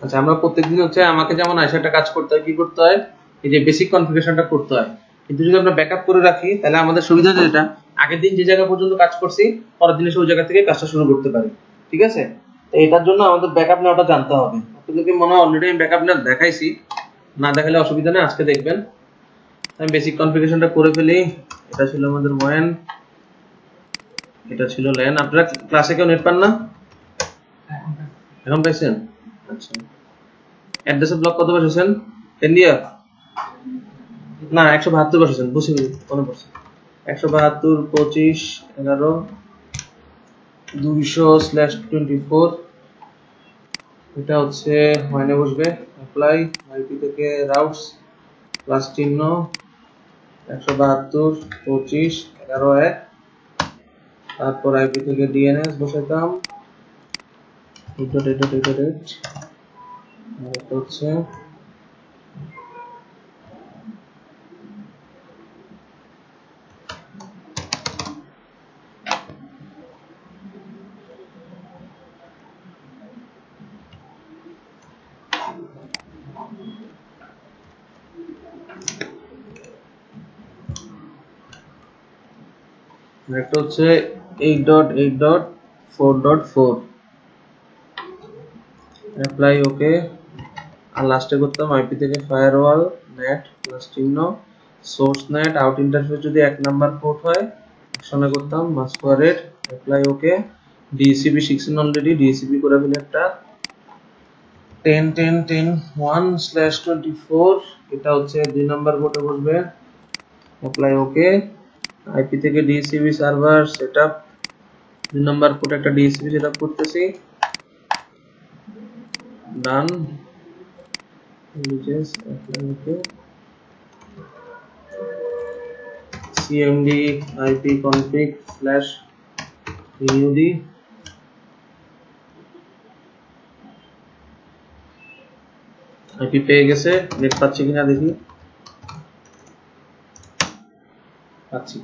আচ্ছা, আমরা প্রত্যেকদিন হচ্ছে আমাকে যেমন আইসাটা কাজ করতে হয়, কি করতে হয়, এই যে বেসিক কনফিগারেশনটা করতে হয়। কিন্তু যদি আমরা ব্যাকআপ করে রাখি তাহলে আমাদের সুবিধা যেটা, আগের দিন যে জায়গা পর্যন্ত কাজ করছি পরের দিন এসে ওই জায়গা থেকে কাজটা শুরু করতে পারি। ঠিক আছে, তো এটার জন্য আমাদের ব্যাকআপ নেওয়াটা জানতে হবে। আপনাদেরকে মনে হয় অলরেডি আমি ব্যাকআপ নেওয়া দেখাইছি, না দেখালে অসুবিধা নেই, আজকে দেখবেন। আমি বেসিক কনফিগারেশনটা করে ফেলি। এটা ছিল আমাদের ওয়ান, এটা ছিল ল্যান। আপনারা ক্লাসে কেউ নেট পান না? এখন পাইছেন? আচ্ছা, অ্যাড্রেসে ব্লক কত বসেছেন? 10 দিয়া না 172 বসেছেন, বুঝি মনে পড়ছে। 172 25 11 200/24। এটা হচ্ছে মাইনে বসবে অ্যাপ্লাই আইপি থেকে রাউটস প্লাস চিহ্ন 172 25 11 1। তারপর আইপি থেকে ডিএনএস বসাইতাম হচ্ছে একটা হচ্ছে 8.8.4.4 অ্যাপ্লাই ওকে। আর লাস্টে করতাম আইপি থেকে ফায়ারওয়াল নেট প্লাস চিহ্ন সোর্স নেট আউট ইন্টারফেস যদি 1 নাম্বার পোর্ট হয় একসঙ্গে করতাম মাস্কোয়ারেড অ্যাপ্লাই ওকে। ডিসিবি শিখছেন অলরেডি, ডিসিবি করে ফেলে একটা 10.10.10.1/24। এটা হচ্ছে 2 নাম্বার পোর্টে বসবে অ্যাপ্লাই ওকে। আইপি থেকে ডিসিবি সার্ভার সেটআপ 2 নাম্বার পোর্টে একটা ডিসিবি সেটআপ করতেছি, ডান। cmd ip config /ud IP পেয়ে গেছে, নেট পাচ্ছি কিনা দেখি, পাচ্ছি।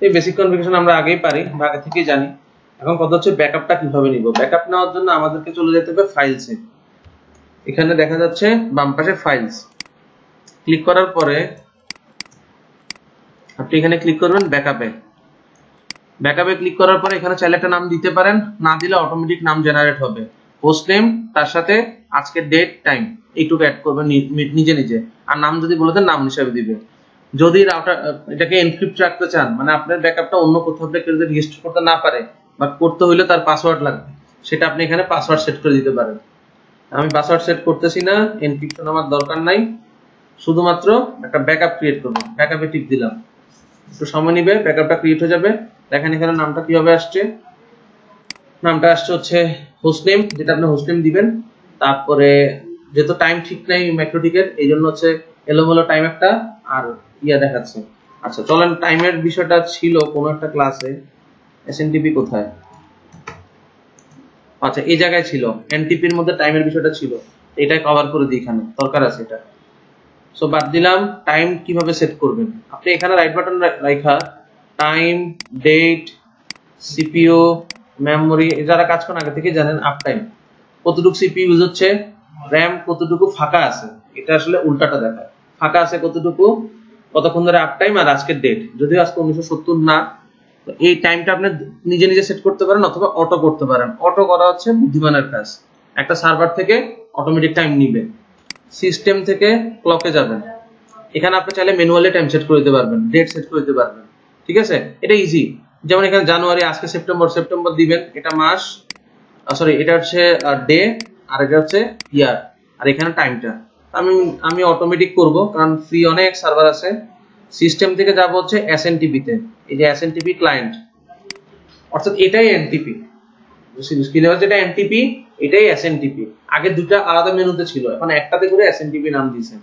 এই বেসিক কনফিগারেশন আমরা আগেই পারি বা আগে থেকেই জানি। এখন কথা হচ্ছে ব্যাকআপটা কিভাবে নিব। ব্যাকআপ নেওয়ার জন্য আমাদেরকে চলে যেতে হবে ফাইলসে। এখানে দেখা যাচ্ছে বাম পাশে ফাইলস, ক্লিক করার পরে আপনি এখানে ক্লিক করবেন ব্যাকআপে। ব্যাকআপে ক্লিক করার পরে এখানে চাইলে একটা নাম দিতে পারেন, না দিলে অটোমেটিক নাম জেনারেট হবে। হোস্ট নেম, তার সাথে আজকের ডেট টাইম এইটুকু অ্যাড করবেন নিজে নিজে। আর নাম যদি বলে দেন নাম হিসাবে দিবে। যদি রাউটার এটাকে এনক্রিপ্ট রাখতে চান, মানে আপনার ব্যাকআপটা অন্য কোথাও থেকে যদি রেজিস্টার করতে না পারে বা করতে হইলে তার পাসওয়ার্ড লাগবে, সেটা আপনি এখানে পাসওয়ার্ড সেট করে দিতে পারেন। আমি পাসওয়ার্ড সেট করতেছি না, এনক্রিপশন আমার দরকার নাই, শুধুমাত্র একটা ব্যাকআপ ক্রিয়েট করব। ব্যাকআপে টিপ দিলাম, একটু সময় নিবে, ব্যাকআপটা ক্রিয়েট হয়ে যাবে। দেখেন এখানে নামটা কিভাবে আসছে, নামটা আসছে হচ্ছে হোস্ট নেম, যেটা আপনি হোস্ট নেম দিবেন। তারপরে যেহেতু টাইম ঠিক নাই ম্যাক্রোটিকের, এই জন্য হচ্ছে এলোমেলো টাইম একটা আর ইয়া দেখাচ্ছে। আচ্ছা চলেন, টাইমের বিষয়টা ছিল কোন একটা ক্লাসে, এসএনটিপি কোথায়, আচ্ছা এই জায়গায় ছিল, এনটিপির মধ্যে টাইমের বিষয়টা ছিল, এটাই কভার করে দিই, এখানে দরকার আছে এটা। সো বাদ দিলাম। টাইম কিভাবে সেট করবেন, আপনি এখানে রাইট বাটন রাখা টাইম ডেট সিপিইউ মেমোরি, যারা কাজ করেন আগে থেকে জানেন। আপ টাইম কতটুকু সিপিইউ ইউজ হচ্ছে, র‍্যাম কতটুকু ফাঁকা আছে, এটা আসলে উল্টাটা দেখায়। ফাঁকা আছে কতটুকু, কতক্ষণ ধরে আপ টাইম, আর আজকের ডেট। যদিও আজকে 1970 না, এই টাইমটা আপনি নিজে নিজে সেট করতে পারেন অথবা অটো করতে পারেন। অটো করা হচ্ছে বুদ্ধিমানের কাজ, একটা সার্ভার থেকে অটোমেটিক টাইম নিবে, সিস্টেম থেকে ক্লকে যাবেন। এখানে আপনি চাইলে ম্যানুয়ালি টাইম সেট করে দিতে পারবেন, ডেট সেট করে দিতে পারবেন। ঠিক আছে, এটা ইজি। যেমন এখানে জানুয়ারি, আজকে সেপ্টেম্বর দিবেন, এটা মাস, সরি এটা হচ্ছে ডে, আর এটা হচ্ছে ইয়ার, আর এখানে টাইমটা আমি অটোমেটিক করব, কারণ ফ্রি অনেক সার্ভার আছে। সিস্টেম থেকে যাব হচ্ছে এসএনটিপি তে, এই যে এসএনটিপি ক্লায়েন্ট, অর্থাৎ এটাই এনটিপি। স্ক্রিনে যেটা এনটিপি, এটাই এসএনটিপি। আগে দুটো আলাদা মেনুতে ছিল, এখন একটাতে করে এসএনটিপি নাম দিয়েছেন।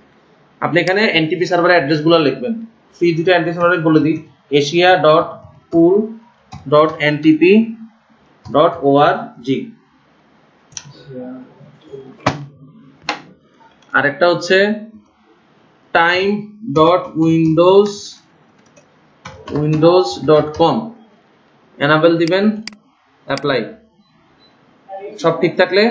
আপনি এখানে এনটিপি সার্ভারের অ্যাড্রেসগুলো লিখবেন। ফ্রি দুটো এনটিপি সার্ভার বলে দিই, asia.pool.ntp.org, আরেকটা হচ্ছে time.windows.com, এনাবেল দিবেন, অ্যাপ্লাই। সব ঠিক থাকলে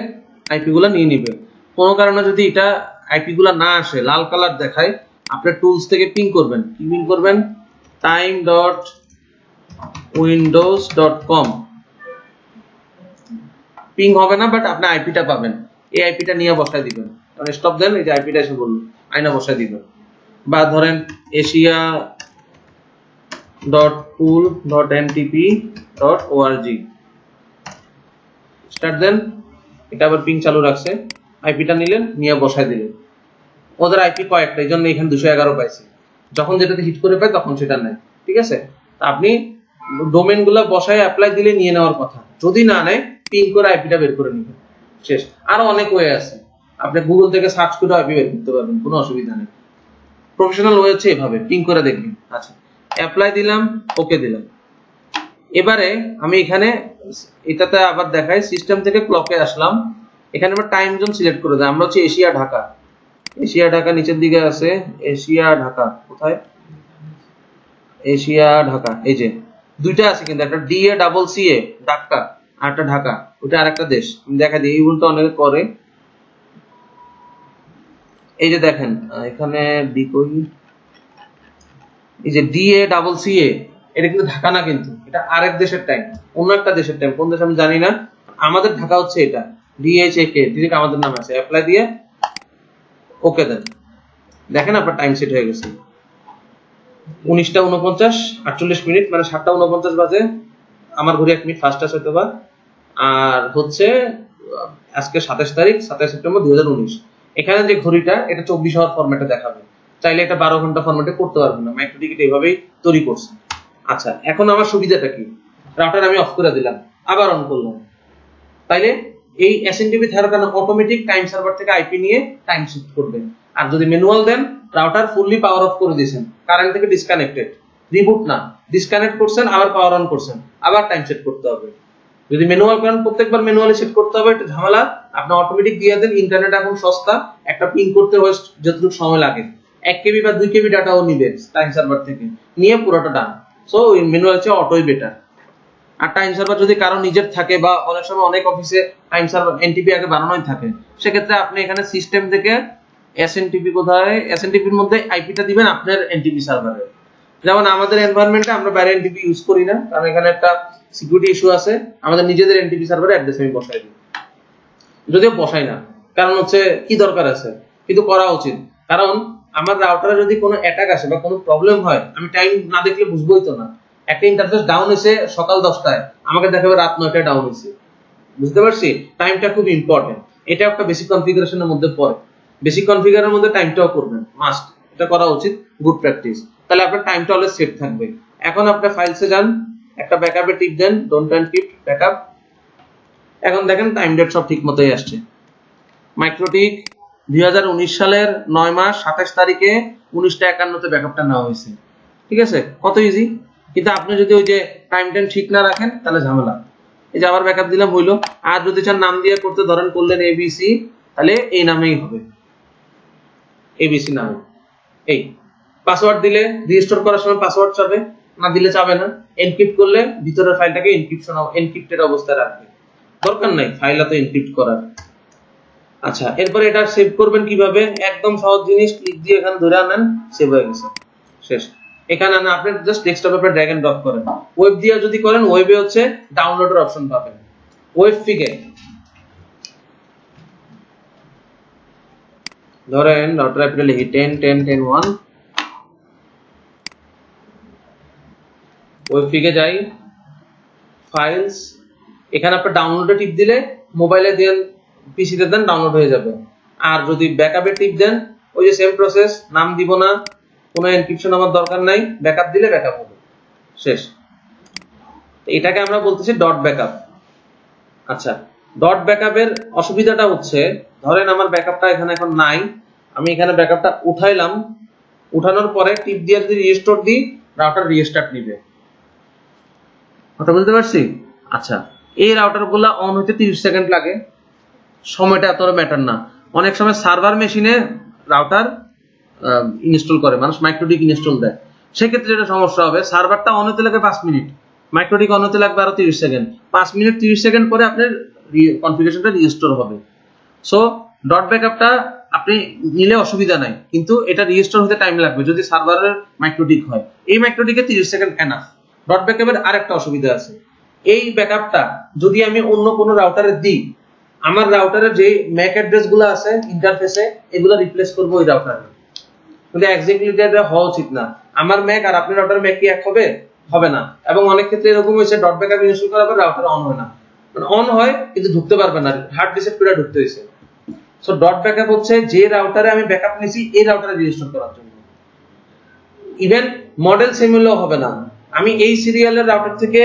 আইপি গুলা নিয়ে নিবে। কোনো কারণে যদি এটা আইপি গুলা না আসে, লাল কালার দেখায়, আপনি টুলস থেকে পিং করবেন। কি পিং করবেন? time.windows.com। পিং হবে না, বাট আপনি আইপিটা পাবেন। এই আইপিটা নিয়ে বসায় দিবেন। কারণ স্টপ দেন, এই যে আইপিটা এসে বলল, আইনা বসায় দিবেন। বা ধরেন asia.pool.ntp.org স্টার্ট দেন। এটা আবার পিং চালু রাখছে। আইপিটা নিলেন, নিয়ে বসায় দিলেন। ওদের আইপি কয়েকটা, এই জন্য এখানে 211 পাইছে। যখন যেটাতে হিট করে পায় তখন সেটা নেয়। ঠিক আছে? আপনি ডোমেন গুলা বসায় অ্যাপ্লাই দিলে নিয়ে নেওয়ার কথা। যদি না নেয়, পিং করে আইপিটা বের করে নেবেন। শেষ। আরো অনেক ওয়ে আছে, আপনি গুগল থেকে সার্চ করে আইপি বের করতে পারবেন, কোনো অসুবিধা নেই। প্রফেশনাল ওয়ে হচ্ছে এভাবে, পিং করে দেখবেন। আচ্ছা, অ্যাপ্লাই দিলাম, ওকে দিলাম। এবারে আমি এখানে এটাতে আবার দেখাই, সিস্টেম থেকে ক্লকে আসলাম। এখানে আবার টাইম জোন সিলেক্ট করে দেয়। আমরা হচ্ছে এশিয়া ঢাকা। এশিয়া ঢাকা নিচের দিকে আছে। এশিয়া ঢাকা কোথায়? এশিয়া ঢাকা, এই যে দুইটা আছে কিন্তু, একটা DACCA ঢাকা আর একটা ঢাকা, ওটা আরেকটা দেশ। আমি দেখা দিই, এই ভুলটা অনেকে করে। এই যে দেখেন এখানে এই যে DACCA, এটা কিন্তু ঢাকা না, কিন্তু এটা আরেক দেশের টাইম, অন্য একটা দেশের টাইম। কোন দেশ আমি জানি না। আমাদের ঢাকা হচ্ছে এটা DHAK, ঠিক আমাদের নাম আছে। অ্যাপ্লাই দিয়ে ওকে দেন। দেখেন আপনার টাইম সেট হয়ে গেছে। 19:49 48 মিনিট, মানে 7:49 বাজে। আমার ঘড়ি 1 মিনিট ফাস্ট আছে হয়তো বা। আর হচ্ছে আজকে 27 তারিখ, 27 সেপ্টেম্বর 2019। এখানে যে ঘড়িটা, এটা 24 আওয়ার ফরম্যাটে দেখাবে। চাইলে এটা 12 ঘন্টা ফরম্যাটে করতে পারবেন না, মাইক্রোটিকেট এইভাবেই তৈরি করছে। আচ্ছা, এখন আমার সুবিধাটা কি? রাউটার আমি অফ করে দিলাম, আবার অন করলাম। তাইলে এই এসএনটিপি থাকার কারণে অটোমেটিক টাইম সার্ভার থেকে আইপি নিয়ে টাইম শিফট করবে। আর যদি ম্যানুয়াল দেন, রাউটার ফুললি পাওয়ার অফ করে দিয়েছেন, কারেন্ট থেকে ডিসকানেক্টেড, রিবুট না, ডিসকানেক্ট করছেন, আবার পাওয়ার অন করছেন, আবার টাইম সেট করতে হবে। যদি ম্যানুয়াল করেন, প্রত্যেকবার ম্যানুয়ালি সেট করতে হবে, এটা ঝামেলা। আপনি অটোমেটিক দিয়ে দেন। ইন্টারনেট এখন সস্তা, একটা পিং করতে হয় যতটুকু সময় লাগে, 1 কেবি বা 2 কেবি ডাটাও নিবে টাইম সার্ভার থেকে, নিয়ে পুরোটা ডান। সো ম্যানুয়াল চেয়ে অটোই বেটার। আর টাইম সার্ভার যদি কারো নিজের থাকে, বা অনেক সময় অনেক অফিসে টাইম সার্ভার এনটিপি আগে বানানোই থাকে, সেক্ষেত্রে আপনি এখানে সিস্টেম থেকে এসএনটিপি, কোথায় এসএনটিপির মধ্যে আইপিটা দিবেন আপনার এনটিপি সার্ভারে। যেমন আমাদের এনভায়রনমেন্টে আমরা বাইরে এনটিপি ইউজ করি না, কারণ এখানে একটা সিকিউরিটি ইস্যু আছে। আমাদের নিজেদের এনটিপি সার্ভারে অ্যাড্রেস আমি বসাই দিই, যদিও বসাই না, কারণ হচ্ছে কি দরকার আছে, কিন্তু করা উচিত। কারণ আমার রাউটারে যদি কোনো অ্যাটাক আসে বা কোনো প্রবলেম হয়, আমি টাইম না দেখলে বুঝবোই তো না। একটা ইন্টারফেস ডাউন হয়েছে সকাল 10টায়, আমাকে দেখাবে রাত 9টায় ডাউন হয়েছে। বুঝতে পারছি? টাইমটা খুব ইম্পর্টেন্ট। এটা একটা বেসিক কনফিগারেশনের মধ্যে পড়ে। বেসিক কনফিগারের মধ্যে টাইমটাও করবেন, মাস্ট। এটা করা উচিত, গুড প্র্যাকটিস। তাহলে আপনার টাইমটা অলওয়েজ সেট থাকবে। এখন আপনি ফাইলসে যান, একটা ব্যাকআপে টিপ দেন, ডোন্ট এন্ড কিপ ব্যাকআপ। এখন দেখেন টাইম ডেট সব ঠিক মতোই আসছে। মাইক্রোটিক 2019 সালের 9 মাস 27 তারিখে 19:51 ব্যাকআপটা নেওয়া হয়েছে। ঠিক আছে? কত ইজি। কিন্তু আপনি যদি ওই যে টাইম ঠিক না রাখেন, তাহলে ঝামেলা। এই যে আবার ব্যাকআপ দিলাম, হইলো। আর যদি চান নাম দিয়ে করতে, ধরেন করলেন ABC, তাহলে এই নামেই হবে, ABC নামে। এই পাসওয়ার্ড দিলে রিস্টোর করার সময় পাসওয়ার্ড চাবে, না দিলে চাবে না। এনক্রিপ্ট করলে ভিতরের ফাইলটাকে এনক্রিপ্টেড অবস্থায় রাখবে, দরকার নাই ফাইল এত এনক্রিপ্ট করার। আচ্ছা, এরপরে এটা সেভ করবেন কিভাবে? একদম সহজ জিনিস, ক্লিক দিয়ে এখানে ধরে আনেন, সেভ হয়ে গেছে, শেষ। এখানে আনা আপনি জাস্ট ডেস্কটপে ড্র্যাগ এন্ড ড্রপ করেন। ওয়েব দিয়ে যদি করেন, ওয়েবে হচ্ছে ডাউনলোডের অপশন পাবেন। ওয়েব ফিগে ধরেন রাউটার অ্যাপটা লিখি 10.10.10.1, ওয়েব ফিগে যাই, ফাইলস, এখানে আপনি ডাউনলোডে টিপ দিলে মোবাইলে দেন, পিসিতে দেন, ডাউনলোড হয়ে যাবে। আর যদি ব্যাকআপে টিপ দেন, ওই যে সেম প্রসেস, নাম দিব না, কোনো এনক্রিপশন আমার দরকার নাই, ব্যাকআপ দিলে ব্যাকআপ হবে, শেষ। এটাকে আমরা বলতেছি ডট ব্যাকআপ। আচ্ছা, ডট ব্যাকআপের অসুবিধাটা হচ্ছে, ধরেন আমার ব্যাকআপটা এখানে এখন নাই, আমি এখানে ব্যাকআপটা উঠাইলাম, উঠানোর পরে টিপ দিয়ে যদি রিস্টোর দিই, রাউটার রিস্টার্ট নিবে। কথা বলতে পারছি? আচ্ছা, এই রাউটারগুলো অন হতে 30 সেকেন্ড লাগে, সময়টা এতটা ম্যাটার না। অনেক সময় সার্ভার মেশিনে রাউটার ইনস্টল করে মানুষ, মাইক্রোটিক ইনস্টল দেয়, সেক্ষেত্রে এটা সমস্যা হবে। সার্ভারটা অন হতে লাগে 5 মিনিট, মাইক্রোটিক অন হতে লাগবে আরো 30 সেকেন্ড। 5 মিনিট 30 সেকেন্ড পরে আপনার কনফিগারেশনটা রিস্টোর হবে। সো ডট ব্যাকআপটা আপনি নিলে অসুবিধা নাই, কিন্তু এটা রিস্টোর হতে টাইম লাগবে যদি সার্ভারের মাইক্রোটিক হয়। এই মাইক্রোটিকে 30 সেকেন্ড এনাফ। ডট ব্যাকআপের আরেকটা অসুবিধা আছে, এই ব্যাকআপটা যদি আমি অন্য কোনো রাউটারে দিই, আমার রাউটারে যে ম্যাক অ্যাড্রেস গুলো আছে ইন্টারফেসে, এগুলো রিপ্লেস করবো ওই রাউটারে, কিন্তু এক্স্যাক্টলি এটা হওয়া উচিত না। আমার ম্যাক আর আপনার রাউটার ম্যাক কি এক হবে? হবে না। এবং অনেক ক্ষেত্রে এরকম হয়েছে ডট ব্যাকআপ ইনস্টল করার পর রাউটার অন হয় না, মানে অন হয় কিন্তু ঢুকতে পারবে না, হার্ড রিসেট করে ঢুকতে হয়েছে। সো ডট ব্যাকআপ হচ্ছে যে রাউটারে আমি ব্যাকআপ নিছি এই রাউটারে রেজিস্টার করার জন্য। ইভেন মডেল সেম হলেও হবে না, আমি এই সিরিয়ালের রাউটার থেকে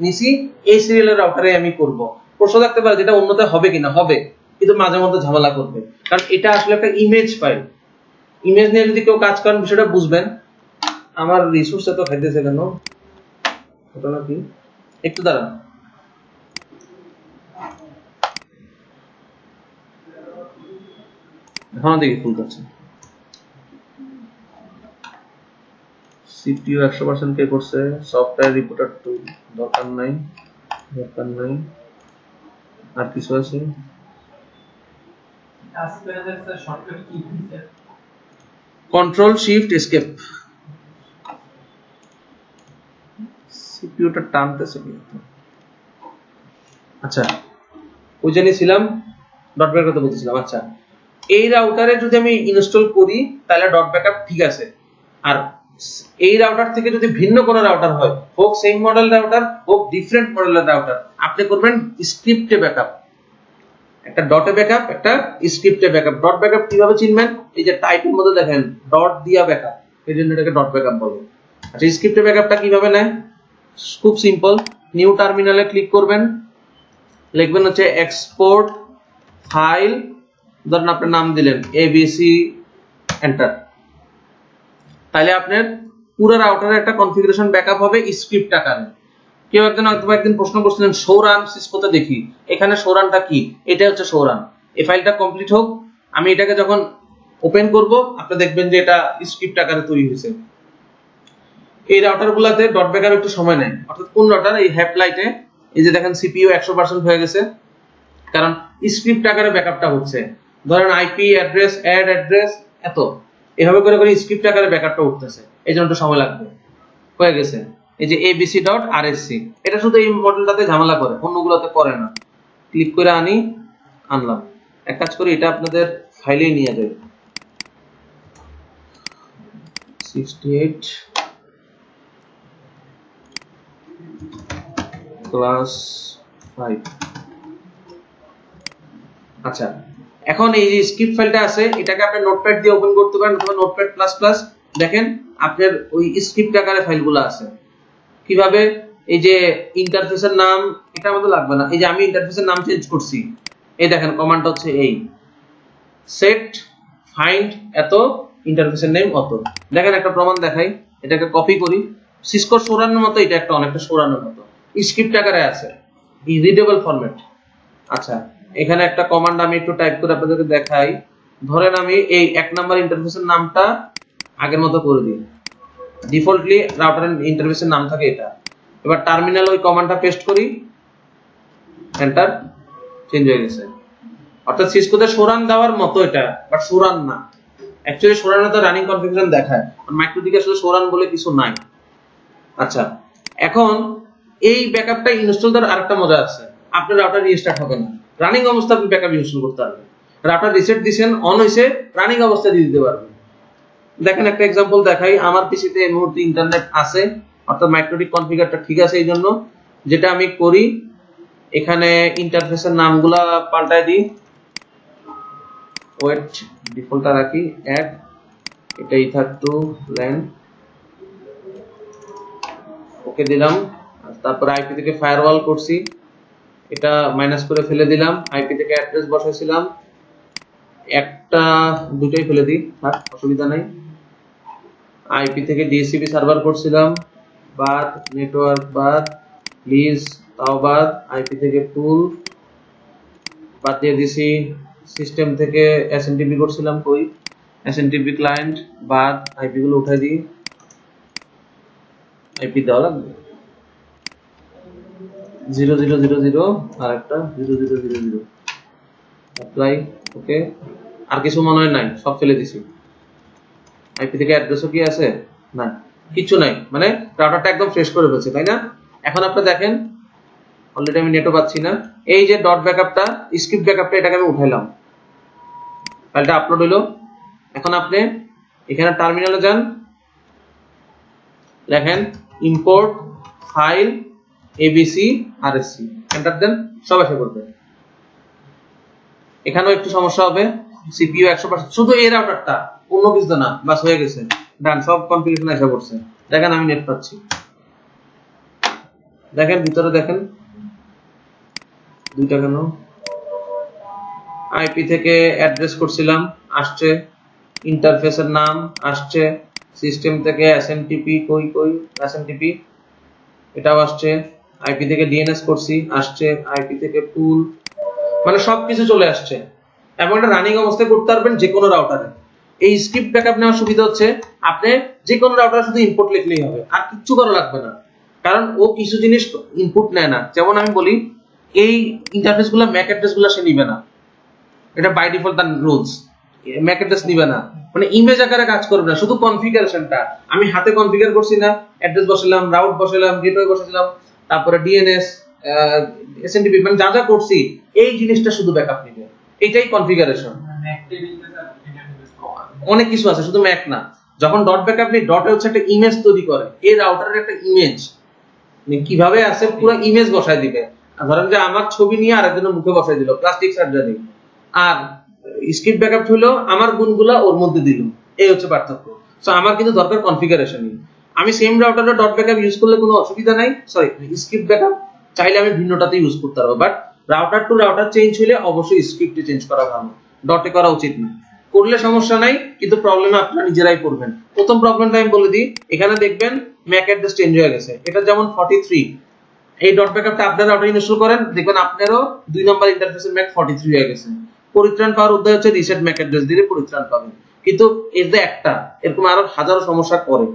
নিছি, এই সিরিয়ালের রাউটারে আমি করব। প্রশ্ন থাকতে পারে যেটা অন্যতে হবে কিনা, হবে, কিন্তু মাঝে মধ্যে ঝামেলা করবে, কারণ এটা আসলে একটা ইমেজ ফাইল। ইমেজ নিয়ে যদি কেউ কাজ করেন বিষয়টা বুঝবেন। আমার রিসোর্স এত খাইতেছে কেন, ঘটনা কি? একটু দাঁড়ান। এখন দেখি ফুল করছে। সিপিইউ 100% কে করছে, সফটওয়্যার রিপোর্টার টুল দরকার নাই, দরকার নাই। আর কিছু আছে? Control shift escape. সিপিইউটা টানতেছে কিন্তু। আচ্ছা, ওই জানি ছিলাম ডট ব্যাকআপ কথা বলছিলাম। আচ্ছা, এই রাউটারে যদি আমি ইনস্টল করি তাহলে ডট ব্যাকআপ ঠিক আছে, আর এই রাউটার থেকে যদি ভিন্ন কোনো রাউটার হয়, হোক সেম মডেল রাউটার হোক ডিফারেন্ট মডেলের রাউটার, আপনি করবেন স্ক্রিপ্টে ব্যাকআপ। একটা ডটে ব্যাকআপ, একটা স্ক্রিপ্টে ব্যাকআপ। ডট ব্যাকআপ কিভাবে চিনবেন? এই যে টাইপের মধ্যে দেখেন ডট দিয়া ব্যাকআপ, এই জন্য এটাকে ডট ব্যাকআপ বলে। আচ্ছা, স্ক্রিপ্টে ব্যাকআপটা কিভাবে নেয়? খুব সিম্পল, নিউ টার্মিনালে ক্লিক করবেন, লিখবেন হচ্ছে এক্সপোর্ট ফাইল, ধরেন আপনার নাম দিলেন এবিসি, এন্টার। তাহলে আপনার পুরো রাউটারের একটা কনফিগারেশন ব্যাকআপ হবে স্ক্রিপ্ট আকারে। কেউ একদিন প্রশ্ন করছিলেন সৌরান সিসকোতে দেখি, এখানে সৌরানটা কি? এটা হচ্ছে সৌরান। এই ফাইলটা কমপ্লিট হোক, আমি এটাকে যখন ওপেন করব আপনি দেখবেন যে এটা স্ক্রিপ্ট আকারে তৈরি হয়েছে। এই রাউটারগুলোতে ডট ব্যাকআপ একটু সময় নেয়, অর্থাৎ কোন রাউটার? এই হ্যাপলাইটে এই যে দেখেন সিপিইউ 100% হয়ে গেছে, কারণ স্ক্রিপ্ট আকারে ব্যাকআপটা হচ্ছে। ধরেন আইপি অ্যাড্রেস, অ্যাড অ্যাড্রেস, এত এভাবে করে করে স্ক্রিপ্ট আকারে ব্যাকআপটা উঠতেছে, এই জন্য একটু সময় লাগবে। হয়ে গেছে। এই যে abc.rsc, এটা শুধু এই মডেলটাতে ঝামেলা করে, অন্যগুলোতে করে না। ক্লিক করে আনলাম। এক কাজ করি, এটা আপনাদের ফাইলেই নিয়ে যাই। 68 ক্লাস 5। আচ্ছা, এখন এই যে স্ক্রিপ্ট ফাইলটা আছে, এটাকে আপনি নোটপ্যাড দিয়ে ওপেন করতে পারেন অথবা নোটপ্যাড প্লাস প্লাস। দেখেন আপনার ওই স্ক্রিপ্ট আকারে ফাইলগুলো আছে। কিভাবে? এই যে ইন্টারফেসের নাম, এটা আমাদের লাগবে না, এই যে আমি ইন্টারফেসের নাম চেঞ্জ করছি, এই দেখেন কমান্ডটা হচ্ছে এই সেট ফাইন্ড এত, ইন্টারফেসের নেম অত। দেখেন একটা প্রমাণ দেখাই, এটাকে কপি করি, সিসকো সৌরানের মতো, এটা একটা অনেকটা সৌরানের মতো, স্ক্রিপ্ট আকারে আছে, রিডেবল ফরম্যাট। আচ্ছা, এখানে একটা কমান্ড আমি একটু টাইপ করে আপনাদেরকে দেখাই। ধরেন আমি এই 1 নাম্বার ইন্টারফেসের নামটা আগের মতো করে দিই, ডিফল্টলি রাউটারের ইন্টারফেসের নাম থাকে এটা। এবার টার্মিনাল ওই কমান্ডটা পেস্ট করি, এন্টার, চেঞ্জ হয়ে গেছে। অর্থাৎ সিসকোতে সৌরান দেওয়ার মতো এটা, বাট সৌরান না। অ্যাকচুয়ালি সৌরানে তো রানিং কনফিগারেশন দেখায়, আর মাইক্রোটিকে আসলে সৌরান বলে কিছু নাই। আচ্ছা, এখন এই ব্যাকআপটা ইনস্টল করার আরেকটা মজা আছে, আপনার রাউটার রিস্টার্ট হবে না, রানিং অবস্থায় আপনি ব্যাকআপ ইনস্টল করতে পারবেন। রাউটার রিসেট দিবেন, অন হইছে, রানিং অবস্থায় দিয়ে দিতে পারবেন। দেখেন একটা एग्जांपल দেখাই। আমার পিসিতে এই মুহূর্তে ইন্টারনেট আছে, অর্থাৎ মাইক্রোটিক কনফিগারটা ঠিক আছে। এই জন্য যেটা আমি করি, এখানে ইন্টারফেসের নামগুলা পাল্টাই দিই, ওয়েট ডিফল্টটা রাখি, অ্যাড, এটা ইথার টু ল্যান, ওকে দিলাম। তারপর আইপি থেকে ফায়ারওয়াল করছি, এটা মাইনাস করে ফেলে দিলাম। আইপি থেকে অ্যাড্রেস বসাইছিলাম, একটা দুটোই ফেলে দিই, আর অসুবিধা নাই। আইপি থেকে ডিএসসিপি সার্ভার করছিলাম, বাদ, নেটওয়ার্ক বাদ, প্লিজ তাও বাদ। আইপি থেকে টুল বাদ দিয়ে দিছি, সিস্টেম থেকে এসএনটিপি করছিলাম, কই এসএনটিপি ক্লায়েন্ট বাদ, আইপি গুলো উঠাই দিই। আইপি দেওয়া লাগবে 0000 আর একটা 0000, অ্যাপ্লাই, ওকে। আর কিছু মনে হয় নাই, সব ফেলে দিছি। আইপি থেকে অ্যাড্রেসও কি আছে? না, কিছু নাই, মানে রাউটারটা একদম ফ্রেশ করে ফেলছে, তাই না? এখন আপনি দেখেন অলরেডি আমি নেটও পাচ্ছি না। এই যে ডট ব্যাকআপটা, স্ক্রিপ্ট ব্যাকআপটা, এটাকে আমি উঠাইলাম, ফাইলটা আপলোড হলো। এখন আপনি এখানে টার্মিনালে যান, লেখেন import file ABC RSC, enter দেন, সব এসে করবে। এখানেও একটু সমস্যা হবে, সিপিইউ 100%, শুধু এই রাউটারটা, অন্য কিছু না, বাস হয়ে গেছে, ডান, সব কনফিগারেশন এসে পড়ছে। দেখেন আমি নেট পাচ্ছি, দেখেন ভিতরে দেখেন, দুইটা কেন? আইপি থেকে অ্যাড্রেস করছিলাম, আসছে, ইন্টারফেসের নাম আসছে, সিস্টেম থেকে এসএমটিপি, কই কই এসএমটিপি, এটাও আসছে, আইপি থেকে ডিএনএস করছি, আসছে, আইপি থেকে পুল, মানে সবকিছু চলে আসছে। এবং এটা রানিং অবস্থায় করতে পারবেন যে কোনো রাউটারে। এই স্ক্রিপ্ট ব্যাকআপ নেওয়ার সুবিধা হচ্ছে আপনি যে কোনো রাউটারে শুধু ইনপুট লিখলেই হবে, আর কিচ্ছু করা লাগবে না, কারণ ও কিছু জিনিস ইনপুট নেয় না। যেমন আমি বলি, এই ইন্টারফেসগুলো ম্যাক অ্যাড্রেসগুলো সে নিবে না, এটা বাই ডিফল্ট তার রুলস। ম্যাক অ্যাড্রেস নিবে না, মানে ইমেজ আকারে কাজ করবে না, শুধু কনফিগারেশনটা আমি হাতে কনফিগার করছি না, অ্যাড্রেস বসালাম, রাউট বসালাম, গেটওয়ে বসালাম, তারপরে ডিএনএস, এসএমটিপি, মানে যা যা করছি এই জিনিসটা শুধু ব্যাকআপ নিবে, এটাই কনফিগারেশন। অনেক কিছু আছে, শুধু ম্যাক না। যখন ডট ব্যাকআপ নেই, ডটে হচ্ছে একটা ইমেজ তৈরি করে, এই রাউটারের একটা ইমেজ কিভাবে আছে পুরো ইমেজ বসায় দিবে। ধরেন যে আমার ছবি নিয়ে আরেকজনের মুখে বসায় দিল, প্লাস্টিক সার্জারি, আর স্ক্রিপ্ট ব্যাকআপ হলো আমার গুণগুলা ওর মধ্যে দিল, এই হচ্ছে পার্থক্য। সো আমার কিন্তু দরকার কনফিগারেশনই। আমি সেম রাউটারে ডট ব্যাকআপ ইউজ করলে কোনো অসুবিধা নাই, সরি স্ক্রিপ্ট ব্যাকআপ চাইলে আমি ভিন্নটাতে ইউজ করতে পারবো, but router to router change হলে অবশ্যই স্ক্রিপ্টে চেঞ্জ করা ভালো, ডটে করা উচিত না। করলে সমস্যা নাই, কিন্তু প্রবলেমে আপনারা নিজেরাই পড়বেন। প্রথম প্রবলেমটা আমি বলে দিই, এখানে দেখবেন ম্যাক অ্যাড্রেস চেঞ্জ হয়ে গেছে, এটা যেমন 43, এই ডট ব্যাকআপটা আপনারা রাউটারে ইনস্টল করেন, দেখবেন আপনারও 2 নম্বর ইন্টারফেসের ম্যাক 43 হয়ে গেছে। পরিত্রাণ পাওয়ার উদ্দেশ্য হচ্ছে রিসেট ম্যাক অ্যাড্রেস দিলে পরিত্রাণ পাবেন, কিন্তু এর যে একটা, এরকম আরো হাজারো সমস্যা করে।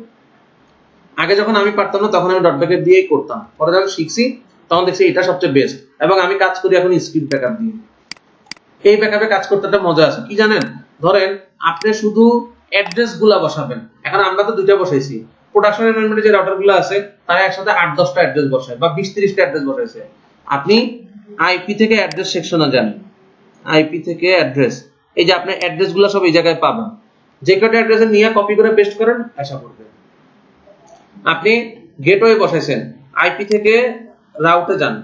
আগে যখন আমি পারতাম না, তখন আমি ডট ব্যাকআপ দিয়েই করতাম, পরে যখন শিখছি তখন দেখছি এটা সবচেয়ে বেস্ট, এবং আমি কাজ করি এখন স্ক্রিপ্ট ব্যাকআপ দিয়ে। এই ব্যাকআপে কাজ করতে একটা মজা আছে, কি জানেন? ধরেন আপনি শুধু অ্যাড্রেস গুলা বসাবেন, এখন আমরা তো দুইটা বসাইছি, প্রোডাকশন এনভায়রনমেন্টে যে রাউটার গুলো আছে তারা একসাথে 8-10টা অ্যাড্রেস বসায় বা 20-30টা অ্যাড্রেস বসাইছে। আপনি আইপি থেকে অ্যাড্রেস সেকশনে যান, আইপি থেকে অ্যাড্রেস, এই যে আপনি অ্যাড্রেস গুলো সব এই জায়গায় পাবেন, যে কটা অ্যাড্রেসে নিয়ে কপি করে পেস্ট করেন, আশা করবে। আপনি গেটওয়ে বসাইছেন, আইপি থেকে রাউটে যান,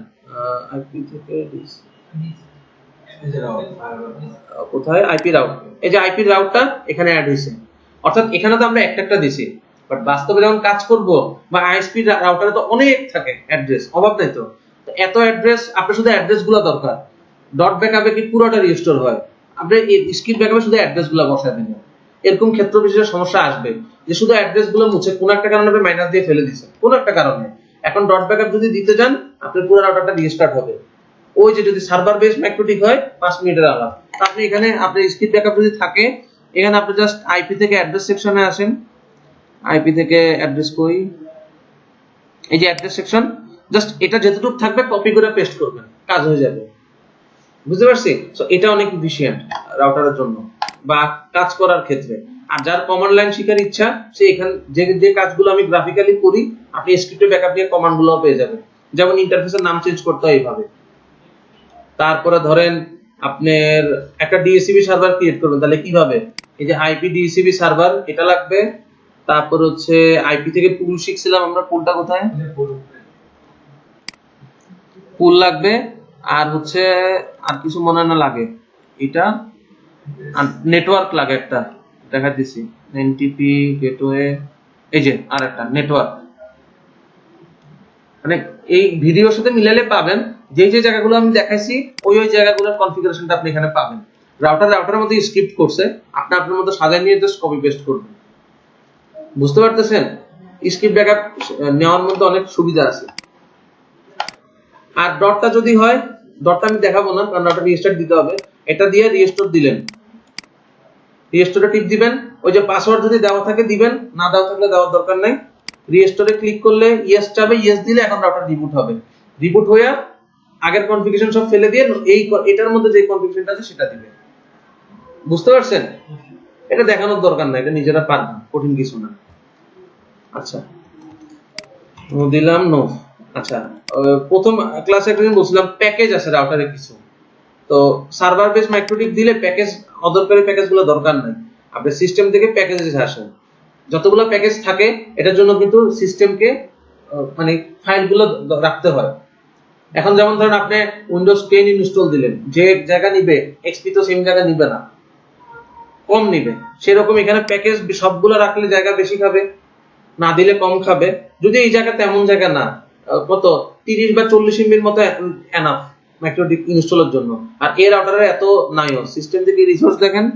আইপি থেকে কোথায় আইপি রাউট, এই যে আইপি রাউটটা এখানে অ্যাড হয়েছে, অর্থাৎ এখানে তো আমরা একটা একটা দিছি, বাট বাস্তবে যখন কাজ করব বা আইএসপি রাউটারে তো অনেক থাকে অ্যাড্রেস, অভাব নাই তো, এত অ্যাড্রেস আপনার শুধু অ্যাড্রেস গুলো দরকার। ডট ব্যাকআপে কি পুরোটা রিস্টোর হয়, আপনি স্ক্রিপ্ট ব্যাকআপে শুধু অ্যাড্রেস গুলো বসায় দেবেন। এরকম ক্ষেত্র বিশেষে সমস্যা আসবে যে শুধু অ্যাড্রেস গুলো মুছে কোনো একটা কারণে আপনি মাইনাস দিয়ে ফেলে দিয়েছেন, কোনো একটা কারণে। এখন ডট ব্যাকআপ যদি দিতে যান, আপনার পুরো রাউটারটা রিস্টার্ট হবে। ওই যে যদি সার্ভার বেস ম্যাকটোটিক হয় 5 মিনিটের আলাদা, আপনি এখানে আপনার স্ক্রিপ্ট ব্যাকআপ যদি থাকে, এখানে আপনি জাস্ট আইপি থেকে অ্যাড্রেস সেকশনে আসেন, আইপি থেকে অ্যাড্রেস কই, এই যে অ্যাড্রেস সেকশন, জাস্ট এটা যতটুকু থাকবে কপি করে পেস্ট করবেন, কাজ হয়ে যাবে। বুঝতে পারছি? সো এটা অনেক এফিশিয়েন্ট রাউটারের জন্য বা কাজ করার ক্ষেত্রে। আর যার কমান্ড লাইন শেখার ইচ্ছা, সে এখানে যে কাজগুলো আমি গ্রাফিক্যালি করি, আপনি স্ক্রিপ্টে ব্যাকআপ দিয়ে কমান্ড গুলো পেয়ে যাবেন। যেমন ইন্টারফেসের নাম চেঞ্জ করতে হয় এইভাবে, তারপরে ধরেন আপনার একটা ডিএসসিবি সার্ভার ক্রিয়েট করবেন, তাহলে কিভাবে, এই যে আইপি ডিএসসিবি সার্ভার এটা লাগবে, তারপর হচ্ছে আইপি থেকে পুল শিখছিলাম আমরা, পুলটা কোথায়, পুল লাগবে, আর হচ্ছে আর কিছু মনে না লাগে, এটা নেটওয়ার্ক লাগে একটা, দেখা দিছি এনটিপি গেটওয়ে, এই যে আর একটা নেটওয়ার্ক, মানে এই ভিডিওর সাথে মিলালে পাবেন যে যে জায়গাগুলো আমি দেখাইছি, ওই জায়গাগুলোর কনফিগারেশনটা আপনি এখানে পাবেন। রাউটারের মধ্যে স্ক্রিপ্ট করছে, আপনি আপনার মধ্যে সাজায় নিয়ে জাস্ট কপি পেস্ট করবেন। বুঝতে পারতেছেন? স্ক্রিপ্ট ব্যাকআপ নেওয়ার মধ্যে অনেক সুবিধা আছে। আর ডটটা যদি হয়, ডটটা আমি দেখাবো না, কারণ ডটটা রিস্টার্ট দিতে হবে, এটা দিয়ে রিস্টোর দিলেন, রিস্টোরে টিপ দিবেন, ওই যে পাসওয়ার্ড যদি দেওয়া থাকে দিবেন, না দেওয়া থাকলে দেওয়ার দরকার নাই। রিস্টোরে ক্লিক করলে ইয়েস চাবে, ইয়েস দিলে এখন রাউটার রিবুট হবে, রিবুট হইয়া আগের কনফিগারেশন সব ফেলে দিয়ে এটার মধ্যে যে কনফিগারেশনটা আছে সেটা দিবে। বুঝতে পারছেন? এটা দেখানোর দরকার নাই, এটা নিজেরা পারবেন, কঠিন কিছু না। আচ্ছা দিলাম নো। আচ্ছা প্রথম ক্লাসে একটা দিন বলছিলাম প্যাকেজ আছে রাউটারে কিছু, তো সার্ভার বেস মাইক্রোটিক দিলে প্যাকেজ অদরকারি প্যাকেজগুলো দরকার নাই, আপনি সিস্টেম থেকে প্যাকেজে আসেন। যতগুলো প্যাকেজ থাকে এটার জন্য কিন্তু সিস্টেমকে মানে ফাইলগুলো রাখতে হয়। এখন যেমন ধরেন আপনি উইন্ডোজ 10 ইনস্টল দিলেন, যে জায়গা নিবে এক্সপি তো সেম জায়গা নিবে না, কম নিবে। সেরকম এখানে প্যাকেজ সবগুলো রাখলে জায়গা বেশি খাবে, না দিলে কম খাবে। যদি এই জায়গা তেমন জায়গা না, কত 30 বা 40 এমবির মতো এনাফ মাইক্রোটিক ইনস্টলের জন্য। আর এর রাউটারে এত নাইও। সিস্টেম থেকে রিসোর্স দেখেন,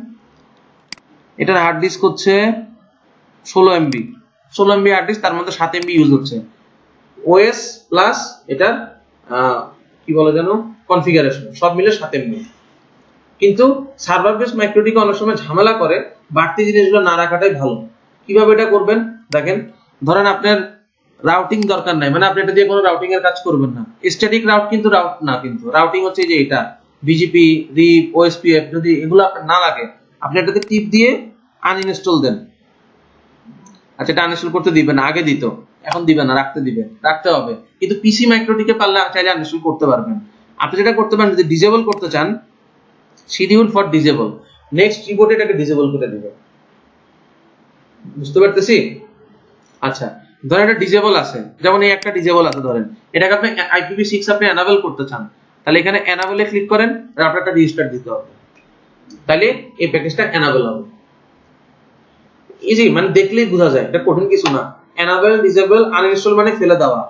এটার হার্ড ডিস্ক হচ্ছে 16 এমবি, 16 এমবি হার্ড ডিস্ক, তার মধ্যে 7 এমবি ইউজ হচ্ছে। ওএস প্লাস এটার কি বলে জানো কনফিগারেশন সব মিলে 7 এমবি। কিন্তু সার্ভার বেস মাইক্রোটিকে অনেক সময় ঝামেলা করে, বাড়তি জিনিসগুলো না রাখাটাই ভালো। কিভাবে এটা করবেন দেখেন, ধরেন আপনার রাউটিং দরকার নাই, মানে আপনি এটা দিয়ে কোনো রাউটিং এর কাজ করবেন না। স্ট্যাটিক রাউট কিন্তু রাউট না, কিন্তু রাউটিং হচ্ছে যে এটা বিজিপি, রিপ, ওএসপিএফ, যদি এগুলো আপনার না লাগে আপনি এটাতে টিপ দিয়ে আনইনস্টল দেন। আচ্ছা এটা আনইনস্টল করতে দিবেন, আগে দিত, এখন দিবেন না, রাখতে হবে। কিন্তু পিসি মাইক্রোটিকে পারলে চাইলে আনইনস্টল করতে পারবেন। আপনি যেটা করতে পারেন, যদি ডিসেবল করতে চান, শিডিউল ফর ডিসেবল, নেক্সট কিবোর্ডে এটাকে ডিসেবল করে দিবেন। বুঝতে পারতেছি? আচ্ছা ধরেন এটা ডিসেবল আছে, যেমন এই একটা ডিসেবল আছে, ধরেন এটাকে আপনি IPv6 আপনি এনাবেল করতে চান, তাহলে এখানে এনাবেলে ক্লিক করেন, রাউটারটা রিস্টার্ট দিতে হবে, তাহলে এই প্যাকেজটা এনাবেল হবে। ইজি, মানে দেখলেই বোঝা যায়, এটা কঠিন কিছু না। এনাবেল, ডিসেবল, আনইনস্টল মানে ফেলে দেওয়া।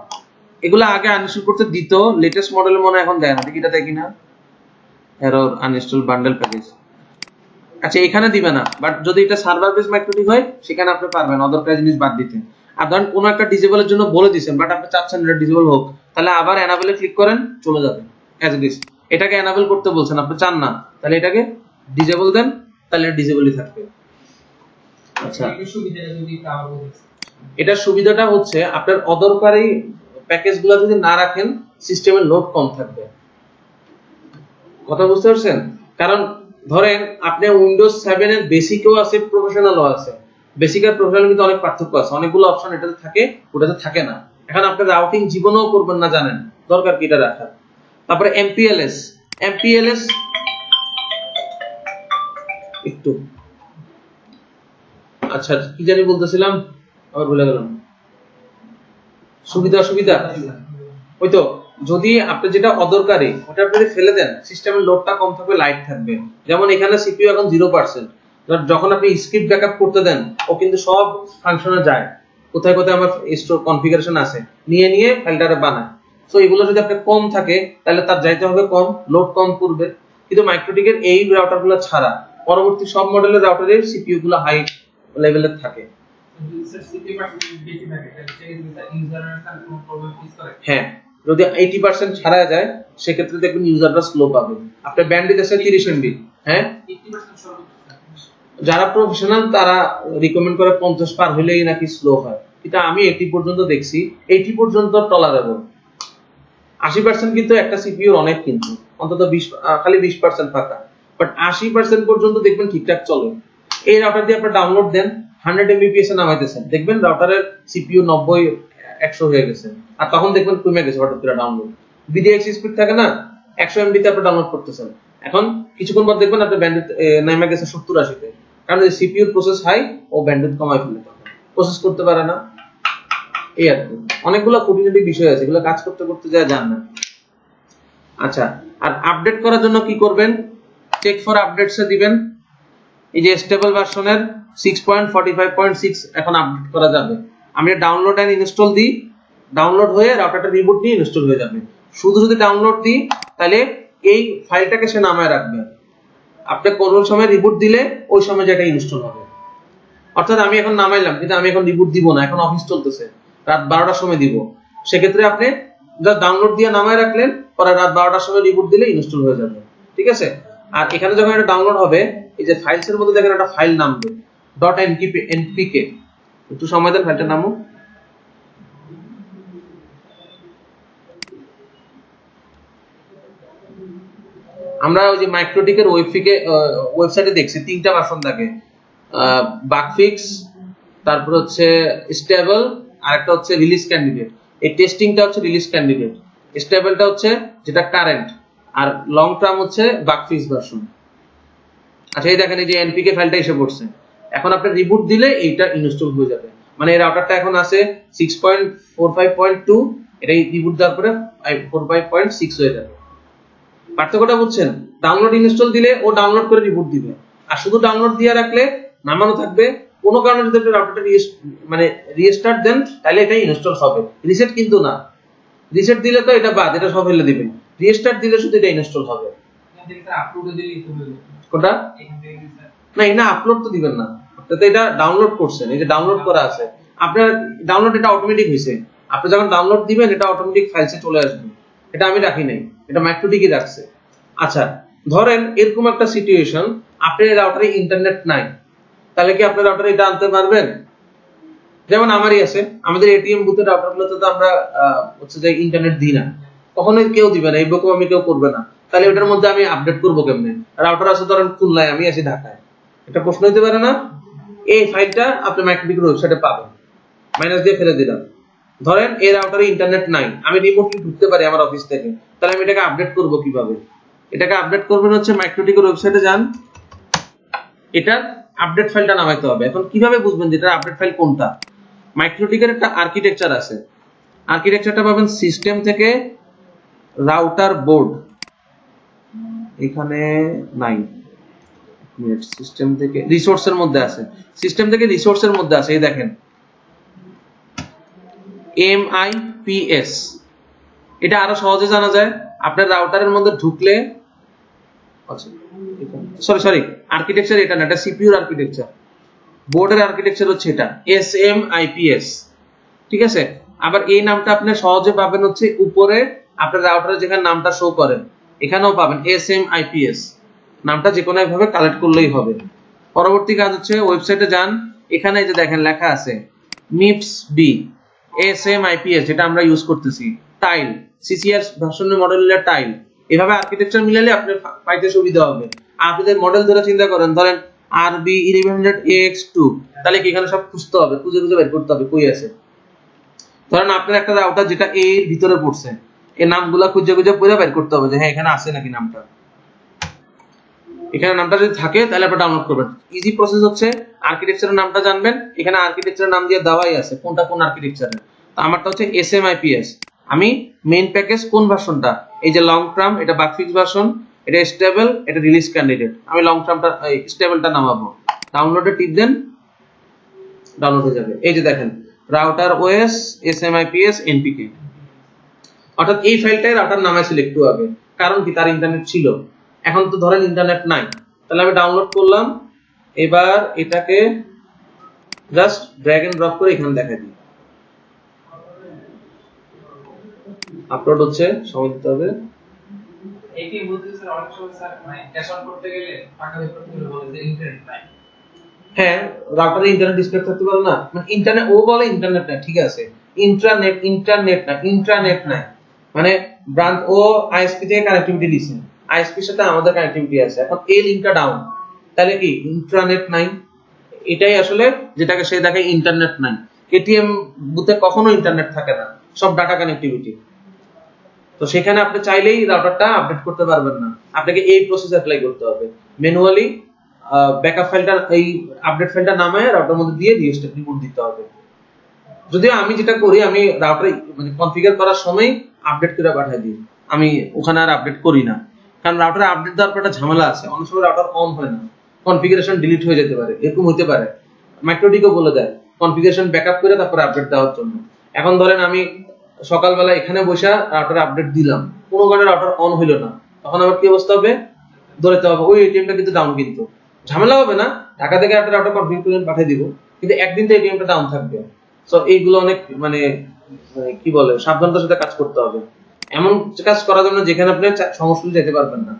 এগুলো আগে আনইনস্টল করতে দিত, লেটেস্ট মডেলে মনে এখন দেয় না, দেখি এটা দেয় কিনা। Error uninstall bundle package. আচ্ছা এখানে দিবে না, বাট যদি এটা সার্ভার বেস মাইক্রোটিক হয় সেখানে আপনি পারবেন অদরকারি জিনিস বাদ দিতে। আর ধরেন কোনো একটা ডিসেবলের জন্য বলে দিয়েছেন, বাট আপনি চাচ্ছেন এটা ডিসেবল হোক, তাহলে আবার এনাবেলে ক্লিক করেন, চলে যাবে অ্যাজ ইট ইজ। এটাকে এনাবেল করতে বলছেন, আপনি চান না, তাহলে এটাকে ডিসেবল দেন, তাহলে ডিসেবলই থাকবে। আচ্ছা এটার সুবিধাটা হচ্ছে আপনার অদরকারি প্যাকেজগুলো যদি না রাখেন সিস্টেমের লোড কম থাকবে। কথা বুঝতে পারছেন? কারণ ধরেন আপনি উইন্ডোজ 7 এর বেসিকও আছে, প্রফেশনালও আছে। বেসিক আর প্রফেশনাল কিন্তু অনেক পার্থক্য আছে, অনেকগুলো অপশন এটাতে থাকে, ওটাতে থাকে না। এখন আপনি রাউটিং জীবনেও করবেন না জানেন, দরকার কি এটা রাখার। তারপরে এমপিএলএস একটু, আচ্ছা কি জানি বলতেছিলাম, আবার ভুলে গেলাম। সুবিধা ওই তো, যদি আপনি যেটা অদরকারি ওটা আপনি ফেলে দেন, সিস্টেমের লোডটা কম থাকবে, লাইট থাকবে। যেমন এখানে সিপিইউ এখন 0%, যখন আপনি স্ক্রিপ্ট ব্যাকআপ করতে দেন ও কিন্তু সব ফাংশনে যায়, কোথায় কোথায় আমার স্টোর কনফিগারেশন আছে নিয়ে ফাইলটারে বানায়। সো এগুলো যদি আপনি কম থাকে তাহলে তার যাইতে হবে কম, লোড কম করবে। কিন্তু মাইক্রোটিকের এই রাউটারগুলো ছাড়া পরবর্তী সব মডেলের রাউটারের সিপিইউ গুলো হাই লেভেলের থাকে। হ্যাঁ যদি 80% ছাড়া যায় সেক্ষেত্রে দেখবেন ইউজাররা স্লো পাবে। আপনার ব্যান্ডউইথ আছে 30 এমবি, হ্যাঁ যারা প্রফেশনাল তারা রিকমেন্ড করে 50 পার হলেই নাকি স্লো হয়, কিন্তু আমি 80 পর্যন্ত দেখছি, 80 পর্যন্ত টলারেবল। 80% কিন্তু একটা সিপিইউ অনেক, কিন্তু অন্তত 20 খালি 20% ফাঁকা, বাট 80% পর্যন্ত দেখবেন ঠিকঠাক চলে। এই রাউটার দিয়ে আপনি ডাউনলোড দেন, 100 এমবিপিএস এ নামাইতেছেন, দেখবেন রাউটারের সিপিইউ 90 100 হয়ে গেছে, আর তখন দেখবেন কমে গেছে হঠাৎ করে ডাউনলোড। বিডিএক্স স্পিড থাকে না, 100 এমবি তে আপনি ডাউনলোড করতেছেন, এখন কিছুক্ষণ পর দেখবেন আপনার ব্যান্ডউইথ নেমে গেছে 70 80 তে, কারণ এই সিপিইউর প্রসেস হাই, ও ব্যান্ডউইথ কমায় ফেলে, প্রসেস করতে পারে না। এই আর কি, অনেকগুলো খুঁটিনাটি বিষয় আছে, এগুলো কাজ করতে করতে যা জান না। আচ্ছা আর আপডেট করার জন্য কি করবেন, চেক ফর আপডেটস এ দিবেন। এই যে স্টেবল ভার্সনের 6.45.6 এখন আপডেট করা যাবে। আমি ডাউনলোড এন্ড ইনস্টল দিই, ডাউনলোড হয়ে রাউটারটা রিবুট নিয়ে ইনস্টল হয়ে যাবে। শুধু যদি ডাউনলোড দিই তাহলে এই ফাইলটাকে সে নামায় রাখবে, আপনি কোন সময় রিবুট দিলে ওই সময় যেটা ইনস্টল হবে। অর্থাৎ আমি এখন নামাইলাম কিন্তু আমি এখন রিবুট দিব না, এখন অফিস চলতেছে, রাত 12টার সময় দিব, সেক্ষেত্রে আপনি জাস্ট ডাউনলোড দিয়ে নামায় রাখলেন, পরে রাত 12টার সময় রিবুট দিলে ইনস্টল হয়ে যাবে, ঠিক আছে। আর এখানে যখন এটা ডাউনলোড হবে, এই যে ফাইলস এর মধ্যে দেখেন একটা ফাইল নামবে .npk, একটু সময় দেন, ফাইলটার নামও আমরা ওই যে মাইক্রোটিকের ওয়েবসাইটে দেখছি 3টা ভার্সন থাকে, বাগ ফিক্স, তারপর হচ্ছে স্টেবল, আর একটা হচ্ছে রিলিজ ক্যান্ডিডেট। এই টেস্টিংটা হচ্ছে রিলিজ ক্যান্ডিডেট, স্টেবলটা হচ্ছে যেটা কারেন্ট, আর লং টার্ম হচ্ছে বাগ ফিক্স ভার্সন। আচ্ছা এই দেখেন এই যে এনপিকে ফাইলটা এসে পড়ছে, এখন আপনি রিবুট দিলে এইটা ইনস্টল হয়ে যাবে। মানে এই রাউটারটা এখন আছে 6.45.2, এটাই রিবুট দেওয়ার পরে 45.6 হয়ে যাবে। পার্থক্যটা বুঝছেন? ডাউনলোড ইনস্টল দিলে ও ডাউনলোড করে রিবুট দিবে, আর শুধু ডাউনলোড দিয়ে রাখলে নামানো থাকবে। কোনো কারণে যদি আপনি রাউটারটা মানে রিস্টার্ট দেন তাহলে এটা ইনস্টল হবে, রিসেট কিন্তু না। রিসেট দিলে তো এটা বাদ, এটা সব ফেলে দিবে। রিস্টার্ট দিলে শুধু এটা ইনস্টল হবে। কোনটা? না এটা আপলোড তো দিবেন না, আপনি তো এটা ডাউনলোড করছেন, এই যে ডাউনলোড করা আছে আপনার ডাউনলোড, এটা অটোমেটিক হইছে। আপনি যখন ডাউনলোড দিবেন এটা অটোমেটিক ফাইলসে চলে আসবে, এটা আমি রাখি নাই, এটা মাইক্রোটিকই রাখছে। আচ্ছা ধরেন এরকম একটা সিচুয়েশন, আপনার রাউটারে ইন্টারনেট নাই, তাহলে কি আপনার রাউটারে এটা আনতে পারবেন? যেমন আমারই আছে, আমাদের এটিএম বুথের রাউটারগুলোতে তো আমরা হচ্ছে যে ইন্টারনেট দিই না, কখনোই কেউ দিবে না, এই বকম আমি কেউ করবে না। তাহলে ওটার মধ্যে আমি আপডেট করবো কেমনে? রাউটার আছে ধরেন খুলনায়, আমি আছি ঢাকায়, এটা প্রশ্ন হতে পারে না? এই ফাইলটা আপনি মাইক্রোটিকের ওয়েবসাইটে পাবেন, মাইনাস দিয়ে ফেলে দিলাম। ধরেন এই রাউটারে ইন্টারনেট নাই, আমি রিমোটলি ঢুকতে পারি আমার অফিস থেকে, তাহলে আমি এটাকে আপডেট করব কিভাবে? এটাকে আপডেট করবেন হচ্ছে মাইক্রোটিকের ওয়েবসাইটে যান, এটার আপডেট ফাইলটা নামাইতে হবে। এখন কিভাবে বুঝবেন যে এটার আপডেট ফাইল কোনটা? মাইক্রোটিকের একটা আর্কিটেকচার আছে, আর্কিটেকচারটা পাবেন সিস্টেম থেকে রাউটার বোর্ড, এখানে নাই, সিস্টেম থেকে রিসোর্সের মধ্যে আছে, সিস্টেম থেকে রিসোর্সের মধ্যে আছে, এই দেখেন MIPS। এটা আরো সহজে জানা যায়, আপনার রাউটারের মধ্যে ঢুকলে, আচ্ছা সরি আর্কিটেকচার এটা না, এটা সিপিইউর আর্কিটেকচার, বোর্ডের আর্কিটেকচার হচ্ছে এটা SMIPS, ঠিক আছে। আবার এই নামটা আপনি সহজে পাবেন হচ্ছে উপরে আপনার রাউটারে যেখানে নামটা শো করেন, এখানেও পাবেন SMIPS, নামটা যে কোনো ভাবে কালেক্ট করলেই হবে। পরবর্তী কাজ হচ্ছে ওয়েবসাইটে যান, এখানে এই যে দেখেন লেখা আছে MIPS-B SMIPS, যেটা আমরা ইউজ করতেছি, টাইল CCR ভার্সনের মডেলের টাইল। এভাবে আর্কিটেকচার মিলালে আপনি পাইতে সুবিধা হবে। আপনাদের মডেল ধরে চিন্তা করেন, ধরেন RB1100AX2, তাহলে কি এখানে সব খুঁজতে হবে, খুঁজে বের করতে হবে কই আছে। ধরেন আপনার একটা রাউটার যেটা এর ভিতরে পড়ছে, এই নামগুলা খুঁজে পড়ে বের করতে হবে যে হ্যাঁ এখানে আছে নাকি নামটা। এখানে নামটা যদি থাকে তাহলে আপনি ডাউনলোড করবেন। ইজি প্রসেস হচ্ছে আর্কিটেকচারের নামটা জানবেন, এখানে আর্কিটেকচারের নাম দিয়ে দেওয়াই আছে কোনটা কোন আর্কিটেকচারের। তো আমারটা হচ্ছে SMIPS। আমি মেইন প্যাকেজ কোন ভার্সনটা, এই যে লং টার্ম এটা বাগ ফিক্স ভার্সন, এটা স্টেবল, এটা রিলিজ ক্যান্ডিডেট, আমি লং টার্মটা স্টেবলটা নামাবো। ডাউনলোডে টিপ দেন, ডাউনলোড হয়ে যাবে। এই যে দেখেন রাউটার OS SMIPS NPK, অর্থাৎ এই ফাইলটাই রাউটার নামে ছিল একটু আগে, কারণ কি তার ইন্টারনেট ছিল। এখন তো ধরেন ইন্টারনেট নাই, তাহলে আমি ডাউনলোড করলাম, এবার এটাকে জাস্ট ড্র্যাগ এন্ড ড্রপ করে এখানে দেখাই দিই, আপলোড হচ্ছে, সময় দিতে হবে। এইটি বলতে স্যার অনেক সময় স্যার মানে ক্যাশ অন করতে গেলে টাকা দিয়ে করতে গেলে বলে যে ইন্টারনেট নাই। হ্যাঁ রাউটারে ইন্টারনেট ডিসপ্লে থাকতে পারে না, মানে ইন্টারনেট, ও বলে ইন্টারনেট নাই, ঠিক আছে ইন্টারনেট না, ইন্ট্রানেট নাই, মানে ব্রাঞ্চ ও আইএসপি থেকে কানেক্টিভিটি দিছে, আইএসপির সাথে আমাদের কানেক্টিভিটি আছে, এখন এই লিংকটা ডাউন, তাহলে কি ইন্ট্রানেট নাই। এটাই আসলে যেটাকে সে দেখে ইন্টারনেট নাই। এটিএম বুথে কখনো ইন্টারনেট থাকে না, সব ডাটা কানেক্টিভিটি। তো সেখানে আপনি চাইলেই রাউটারটা আপডেট করতে পারবেন না, আপনাকে এই প্রসেস অ্যাপ্লাই করতে হবে, ম্যানুয়ালি ব্যাকআপ ফাইলটা, এই আপডেট ফাইলটা নামায় রাউটারের মধ্যে দিয়ে রিমোট দিতে হবে। যদিও আমি যেটা করি, আমি রাউটারে মানে কনফিগার করার সময় আপডেট করে পাঠিয়ে দিই, আমি ওখানে আর আপডেট করি না, কারণ রাউটারে আপডেট দেওয়ার পর একটা ঝামেলা আছে, অনেক সময় রাউটার অন হয় না, কনফিগারেশন ডিলিট হয়ে যেতে পারে, এরকম হতে পারে। মাইক্রোটিকও বলে দেয় কনফিগারেশন ব্যাকআপ করে তারপরে আপডেট দেওয়ার জন্য। এখন ধরেন আমি সকালবেলা এখানে বসে রাউটারে আপডেট দিলাম, কোনো কারণে রাউটার অন হইলো না, তখন আবার কি অবস্থা হবে? ধরতে হবে ওই এটিএমটা কিন্তু ডাউন, কিন্তু ঝামেলা হবে না, ঢাকা থেকে একটা রাউটার কনফিগার করে পাঠিয়ে দিব, কিন্তু একদিন তো এটিএমটা ডাউন থাকবে। সো এইগুলো অনেক মানে কি বলে সাবধানতার সাথে কাজ করতে হবে, এমন কাজ করা যাবে না যেখানে আপনি সমস্যা যেতে পারবেন না।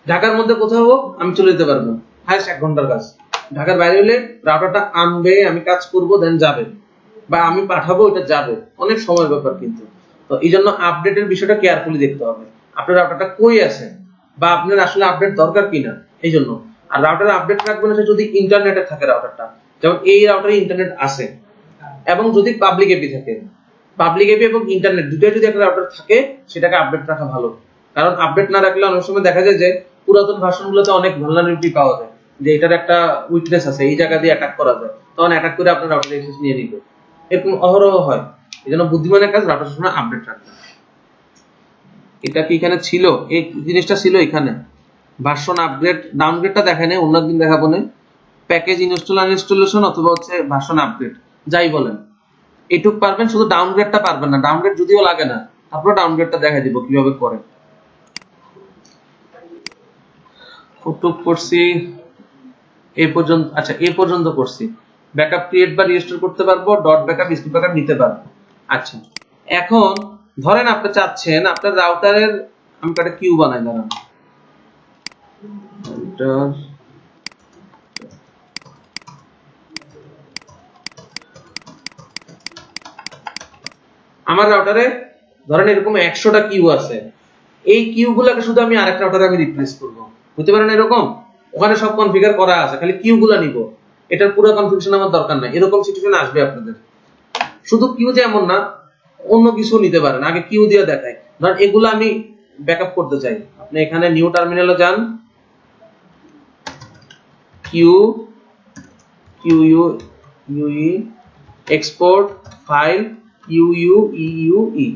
ঢাকার মধ্যে কোথাও হোক আমি চলে যেতে পারবো, হাইস্ট 1 ঘন্টার কাজ। ঢাকার বাইরে হলে রাউটারটা আনবে, আমি কাজ করব, দেন যাবে, বা আমি পাঠাবো, এটা যাবে, অনেক সময়ের ব্যাপার। কিন্তু তো এই জন্য আপডেটের বিষয়টা কেয়ারফুলি দেখতে হবে, আপনার রাউটারটা কই আছে। বা আপনার আসলে আপডেট দরকার কিনা এই জন্য। আর রাউটারে আপডেট রাখবেন হচ্ছে যদি ইন্টারনেটে থাকে রাউটারটা, যেমন এই রাউটারে ইন্টারনেট আছে এবং যদি পাবলিক এপি থাকে, পাবলিক এপি এবং ইন্টারনেট দুটোই যদি একটা রাউটার থাকে সেটাকে আপডেট রাখা ভালো। কারণ আপডেট না রাখলে অনেক সময় দেখা যায় যে পুরাতন ভার্সনগুলোতে অনেক ভালনারেবিলিটি পাওয়া যায়, যে এটার একটা উইকনেস আছে, এই জায়গা দিয়ে অ্যাটাক করা যায়, তখন অ্যাটাক করে আপনার রাউটার অ্যাক্সেস নিয়ে নিবে। এরকম অহরহ হয়। এজন্য বুদ্ধিমানের কাজ রাউটার সবসময় আপডেট রাখা। এটা কি এখানে ছিল? এই জিনিসটা ছিল এখানে, ভার্সন আপগ্রেড ডাউনগ্রেডটা দেখায় না, অন্যদিন দেখাবো না। প্যাকেজ ইনস্টল আনইনস্টলেশন অথবা হচ্ছে ভার্সন আপগ্রেড যাই বলেন, এটুক পারবেন, শুধু ডাউনগ্রেডটা পারবেন না। ডাউনগ্রেড যদিও লাগে না, তারপর ডাউনগ্রেডটা দেখাই দিব কিভাবে করে। কতটুক করছি এই পর্যন্ত? আচ্ছা এই পর্যন্ত করছি। ব্যাকআপ ক্রিয়েট বা রিস্টোর করতে পারবো, ডট ব্যাকআপ স্কিপ ব্যাকআপ নিতে পারবো। আচ্ছা এখন ধরেন আপনি চাচ্ছেন আপনার রাউটারের, আমি একটা কিউ বানাই, দাঁড়ান আমার রাউটারে ধরেন এরকম 100টা কিউ আছে, এই কিউ গুলাকে শুধু আমি আরেকটা রাউটারে আমি রিপ্লেস করব, বুঝতে পারেন? এরকম ওখানে সব কনফিগার করা আছে, খালি কিউ গুলা নিব, এটার পুরো কনফিগারেশন আমার দরকার নাই। এরকম সিচুয়েশন আসবে আপনাদের। শুধু কিউ যে এমন না, অন্য কিছু নিতে পারেন। আগে কিউ দিয়ে দেখাই, ধরেন এগুলো আমি ব্যাকআপ করতে চাই। আপনি এখানে নিউ টার্মিনালে যান, Q Q U U export file Q U U E,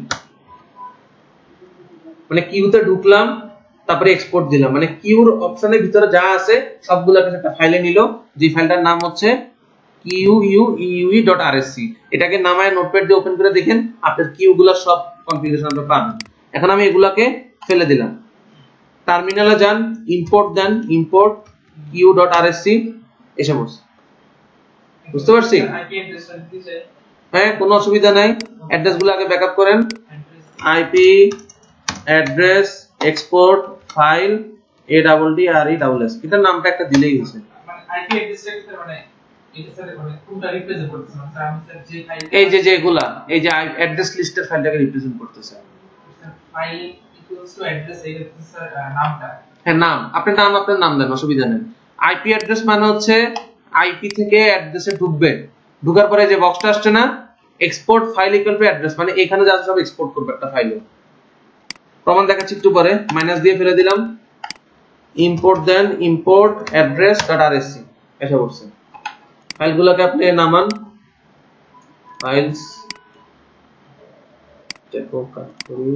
মানে কিউতে ঢুকলাম, তারপরে এক্সপোর্ট দিলাম, মানে কিউর অপশনের ভিতরে যা আছে সবগুলোকে একটা ফাইলে নিল, যে ফাইলটার নাম হচ্ছে QUEUE.RSC। এটাকে নামায় নোটপ্যাড দিয়ে ওপেন করে দেখেন আপনার কিউ গুলোর সব কনফিগারেশন আপনি পাবেন। এখন আমি এগুলাকে ফেলে দিলাম, টার্মিনালে যান, ইম্পোর্ট দেন, ইম্পোর্ট QUE.RSC, এসে বসে। বুঝতে পারছি? হ্যাঁ কোনো অসুবিধা নাই। অ্যাড্রেস গুলো আগে ব্যাকআপ করেন, IP address export file ADDRESS, এটার নামটা একটা দিলেই হয়েছে। মানে আইপি অ্যাড্রেসটা মানে এটা স্যার মানে কোনটা রিপ্রেজেন্ট করতেছে? মানে স্যার আমি স্যার যে ফাইল, এই যে যেগুলা, এই যে অ্যাড্রেস লিস্টের ফাইলটাকে রিপ্রেজেন্ট করতেছে। ফাইল ইকুয়ালস টু অ্যাড্রেস, এই হচ্ছে স্যার নামটা। হ্যাঁ নাম, আপনার নাম দেন, অসুবিধা নেই। আইপি অ্যাড্রেস মানে হচ্ছে আইপি থেকে অ্যাড্রেসে ঢুকবে, ঢুকার পরে যে বক্সটা আসছে না, export file equal to address, মানে এখানে যা সব এক্সপোর্ট করবে একটা ফাইলে। প্রমাণ দেখাচ্ছি একটু পরে, মাইনাস দিয়ে ফেলে দিলাম, ইম্পোর্ট দেন, ইম্পোর্ট address.rsc, এসে পড়ছে। ফাইলগুলোকে আপনি নামান, ফাইলস দেখো কাট করি।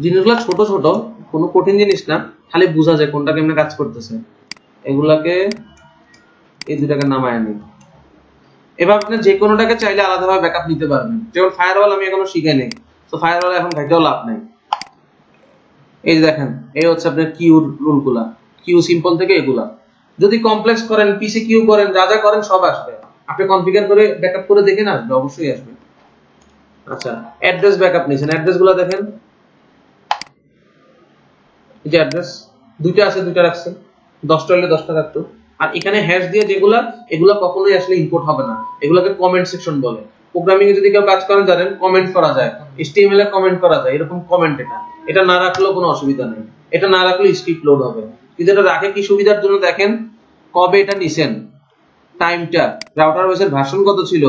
জিনিসগুলো ছোট ছোট, কোনো কঠিন জিনিস না, খালি বোঝা যায় কোনটা কেমনে কাজ করতেছে। এগুলাকে এই দুটাকে নামায় নিন। এবার আপনি যে কোনোটাকে চাইলে আলাদাভাবে ব্যাকআপ নিতে পারবেন। যেমন ফায়ারওয়াল আমি এখনো শিখাই নাই, তো ফায়ারওয়াল এখন ঘাইতেও লাভ নাই। এই যে দেখেন, এই হচ্ছে আপনার কিউ রুলগুলা, কিউ সিম্পল থেকে এগুলা। যদি কমপ্লেক্স করেন, পিসি কিউ করেন, যা যা করেন সব আসবে। আপনি কনফিগার করে ব্যাকআপ করে দেখেন, আসবে, অবশ্যই আসবে। আচ্ছা অ্যাড্রেস ব্যাকআপ নিছেন, অ্যাড্রেস গুলা দেখেন, এই যে অ্যাড্রেস দুইটা আছে, দুইটা রাখছেন, 10টা হলে 10টা রাখতো। আর এখানে হ্যাশ দিয়ে যেগুলা, এগুলা কখনোই আসলে ইম্পোর্ট হবে না, এগুলাকে কমেন্ট সেকশন বলে। প্রোগ্রামিং এ যদি কেউ কাজ করেন জানেন, কমেন্ট করা যায়, HTML এ কমেন্ট করা যায়, এরকম কমেন্ট। এটা না রাখলেও কোনো অসুবিধা নেই, এটা না রাখলে স্ক্রিপ্ট লোড হবে। কিন্তু এটা রাখে কি সুবিধার জন্য দেখেন, কবে এটা নিছেন, টাইমটা, রাউটার ওএস এর ভার্সন কত ছিল,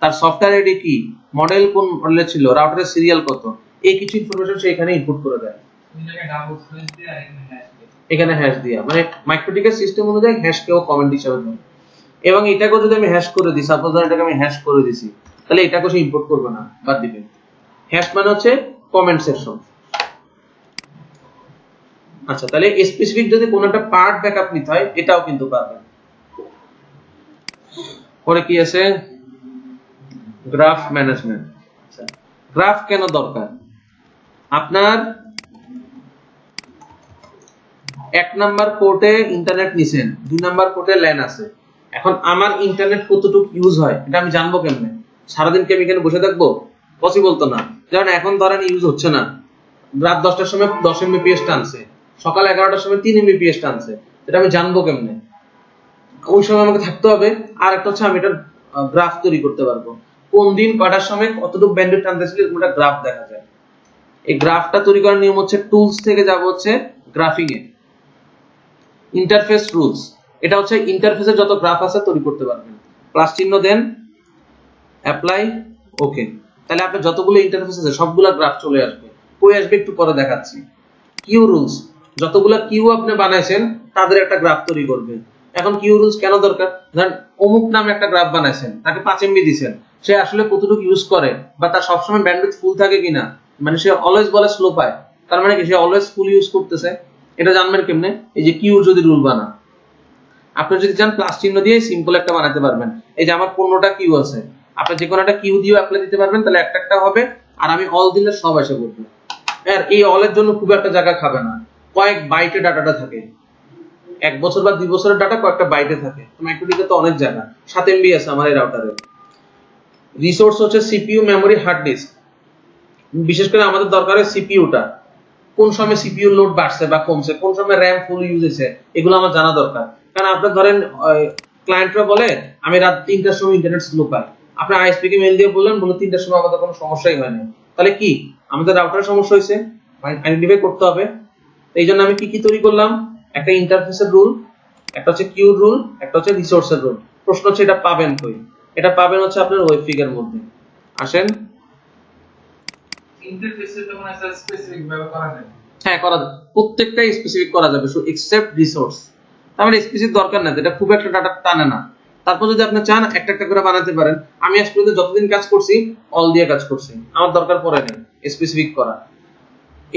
তার সফটওয়্যার আইডি কি, মডেল কোন মডেলের ছিল, রাউটারের সিরিয়াল কত, এই কিছু ইনফরমেশন সে এখানে ইনপুট করে দেয়। এখানে হ্যাশ দিয়া, মানে মাইক্রোটিকের সিস্টেম অনুযায়ী হ্যাশকেও কমেন্ট হিসেবে দেয়। এবং এটাকেও যদি আমি হ্যাশ করে দিই, সাপোজ ধরেন এটাকে আমি হ্যাশ করে দিছি, তাহলে এটাকেও সে ইম্পোর্ট করবে না, বাদ দিবে। হ্যাশ মানে হচ্ছে কমেন্ট সেকশন। আচ্ছা তাহলে স্পেসিফিক যদি কোনো একটা পার্ট ব্যাকআপ নিতে হয়, এটাও কিন্তু পারবেন। পরে কি আছে, গ্রাফ ম্যানেজমেন্ট। আচ্ছা গ্রাফ কেন দরকার? আপনার 1 নাম্বার পোর্টে ইন্টারনেট নিছেন, 2 নাম্বার পোর্টে ল্যান আছে। এখন আমার ইন্টারনেট কতটুকু ইউজ হয় এটা আমি জানবো কেমনে? সারাদিন কি আমি এখানে বসে থাকবো? পসিবল তো না। যেমন এখন ধরেন ইউজ হচ্ছে না, রাত 10টার সময় 10 Mbps টানছে, সকাল 11টার সময় 3 Mbps টানছে, এটা আমি জানবো কেমনে? ওই সময় আমাকে থাকতে হবে। আর একটা হচ্ছে আমি এটা গ্রাফ তৈরি করতে পারবো, কোন দিন কটার সময় কতটুকু ব্যান্ডউইথ টানতেছিল, এরকম একটা গ্রাফ দেখা যায়। এই গ্রাফটা তৈরি করার নিয়ম হচ্ছে টুলস থেকে যাব হচ্ছে গ্রাফিং এ, ইন্টারফেস রুলস। এটা হচ্ছে ইন্টারফেসে যত গ্রাফ আছে তৈরি করতে পারবেন, প্লাস চিহ্ন দেন, অ্যাপ্লাই, ওকে। তাহলে আপনার যতগুলো ইন্টারফেস আছে সবগুলা গ্রাফ চলে আসবে। কই আসবে একটু পরে দেখাচ্ছি। কিউ রুলস, যতগুলা কিউ আপনি বানাইছেন তাদের একটা গ্রাফ তৈরি করবে। এখন কিউ রুলস কেন দরকার? ধরেন অমুক নামে একটা গ্রাফ বানাইছেন, তাকে 5 MB দিবেন, সে আসলে কতটুকু ইউজ করে বা তার সবসময় ব্যান্ডউইথ ফুল থাকে কিনা, মানে সে অলওয়েজ বলে স্লো পায়, তার মানে কি সে অলওয়েজ ফুল ইউজ করতেছে, এটা জানবেন কেমনে? এই যে কিউ যদি রুল বানা, আপনি যদি চান প্লাস চিহ্ন দিয়ে সিম্পল একটা বানাতে পারবেন। এই যে আমার 15টা কিউ আছে, আপনি যে কোনো একটা কিউ দিয়ে অ্যাপ্লাই দিতে পারবেন, তাহলে একটা একটা হবে, আর আমি অল দিলে সব এসে পড়বে। আর এই অলের জন্য খুব একটা জায়গা খাবে না, কয়েক বাইটে ডাটাটা থাকে, 1 বছর বা 2 বছরের ডাটা কয়েকটা বাইটে থাকে। মাইক্রোডিতে তো অনেক জায়গা, 7 MB আছে আমার এই রাউটারে। রিসোর্স হচ্ছে সিপিইউ, মেমোরি, হার্ড ডিস্ক। বিশেষ করে আমাদের দরকার হয় সিপিইউটা, কোন সময় সিপিইউ লোড বাড়ছে বা কমছে, কোন সময় র‍্যাম ফুল ইউজ হয়েছে, এগুলো আমার জানা দরকার। কারণ আপনার ধরেন ক্লায়েন্টরা বলে আমি রাত 3টার সময় ইন্টারনেট স্লো পাই, আপনি আইএসপি কে মেইল দিয়ে বললেন, বলে 3টার সময় আমাদের কোনো সমস্যাই হয় না, তাহলে কি আমাদের রাউটারের সমস্যা হয়েছে? আইডেন্টিফাই করতে হবে। এই জন্য আমি কি কি তৈরি করলাম? একটা ইন্টারফেসের রুল, একটা হচ্ছে কিউ রুল, একটা হচ্ছে রিসোর্সের রুল। প্রশ্ন হচ্ছে এটা পাবেন কই? এটা পাবেন হচ্ছে আপনার ওয়েব ফিগের মধ্যে। আসেন, ইন্টারফেসে তখন একটা স্পেসিফিক ভাবে করা যায়। হ্যাঁ করা যাবে, প্রত্যেকটাই স্পেসিফিক করা যাবে, সো এক্সেপ্ট রিসোর্স। তার মানে স্পেসিফিক দরকার না, এটা খুব একটা ডাটা টানে না। তারপর যদি আপনি চান একটা একটা করে বানাতে পারেন। আমি আজ পর্যন্ত যতদিন কাজ করছি অল দিয়ে কাজ করছি, আমার দরকার পড়ে নেই স্পেসিফিক করা।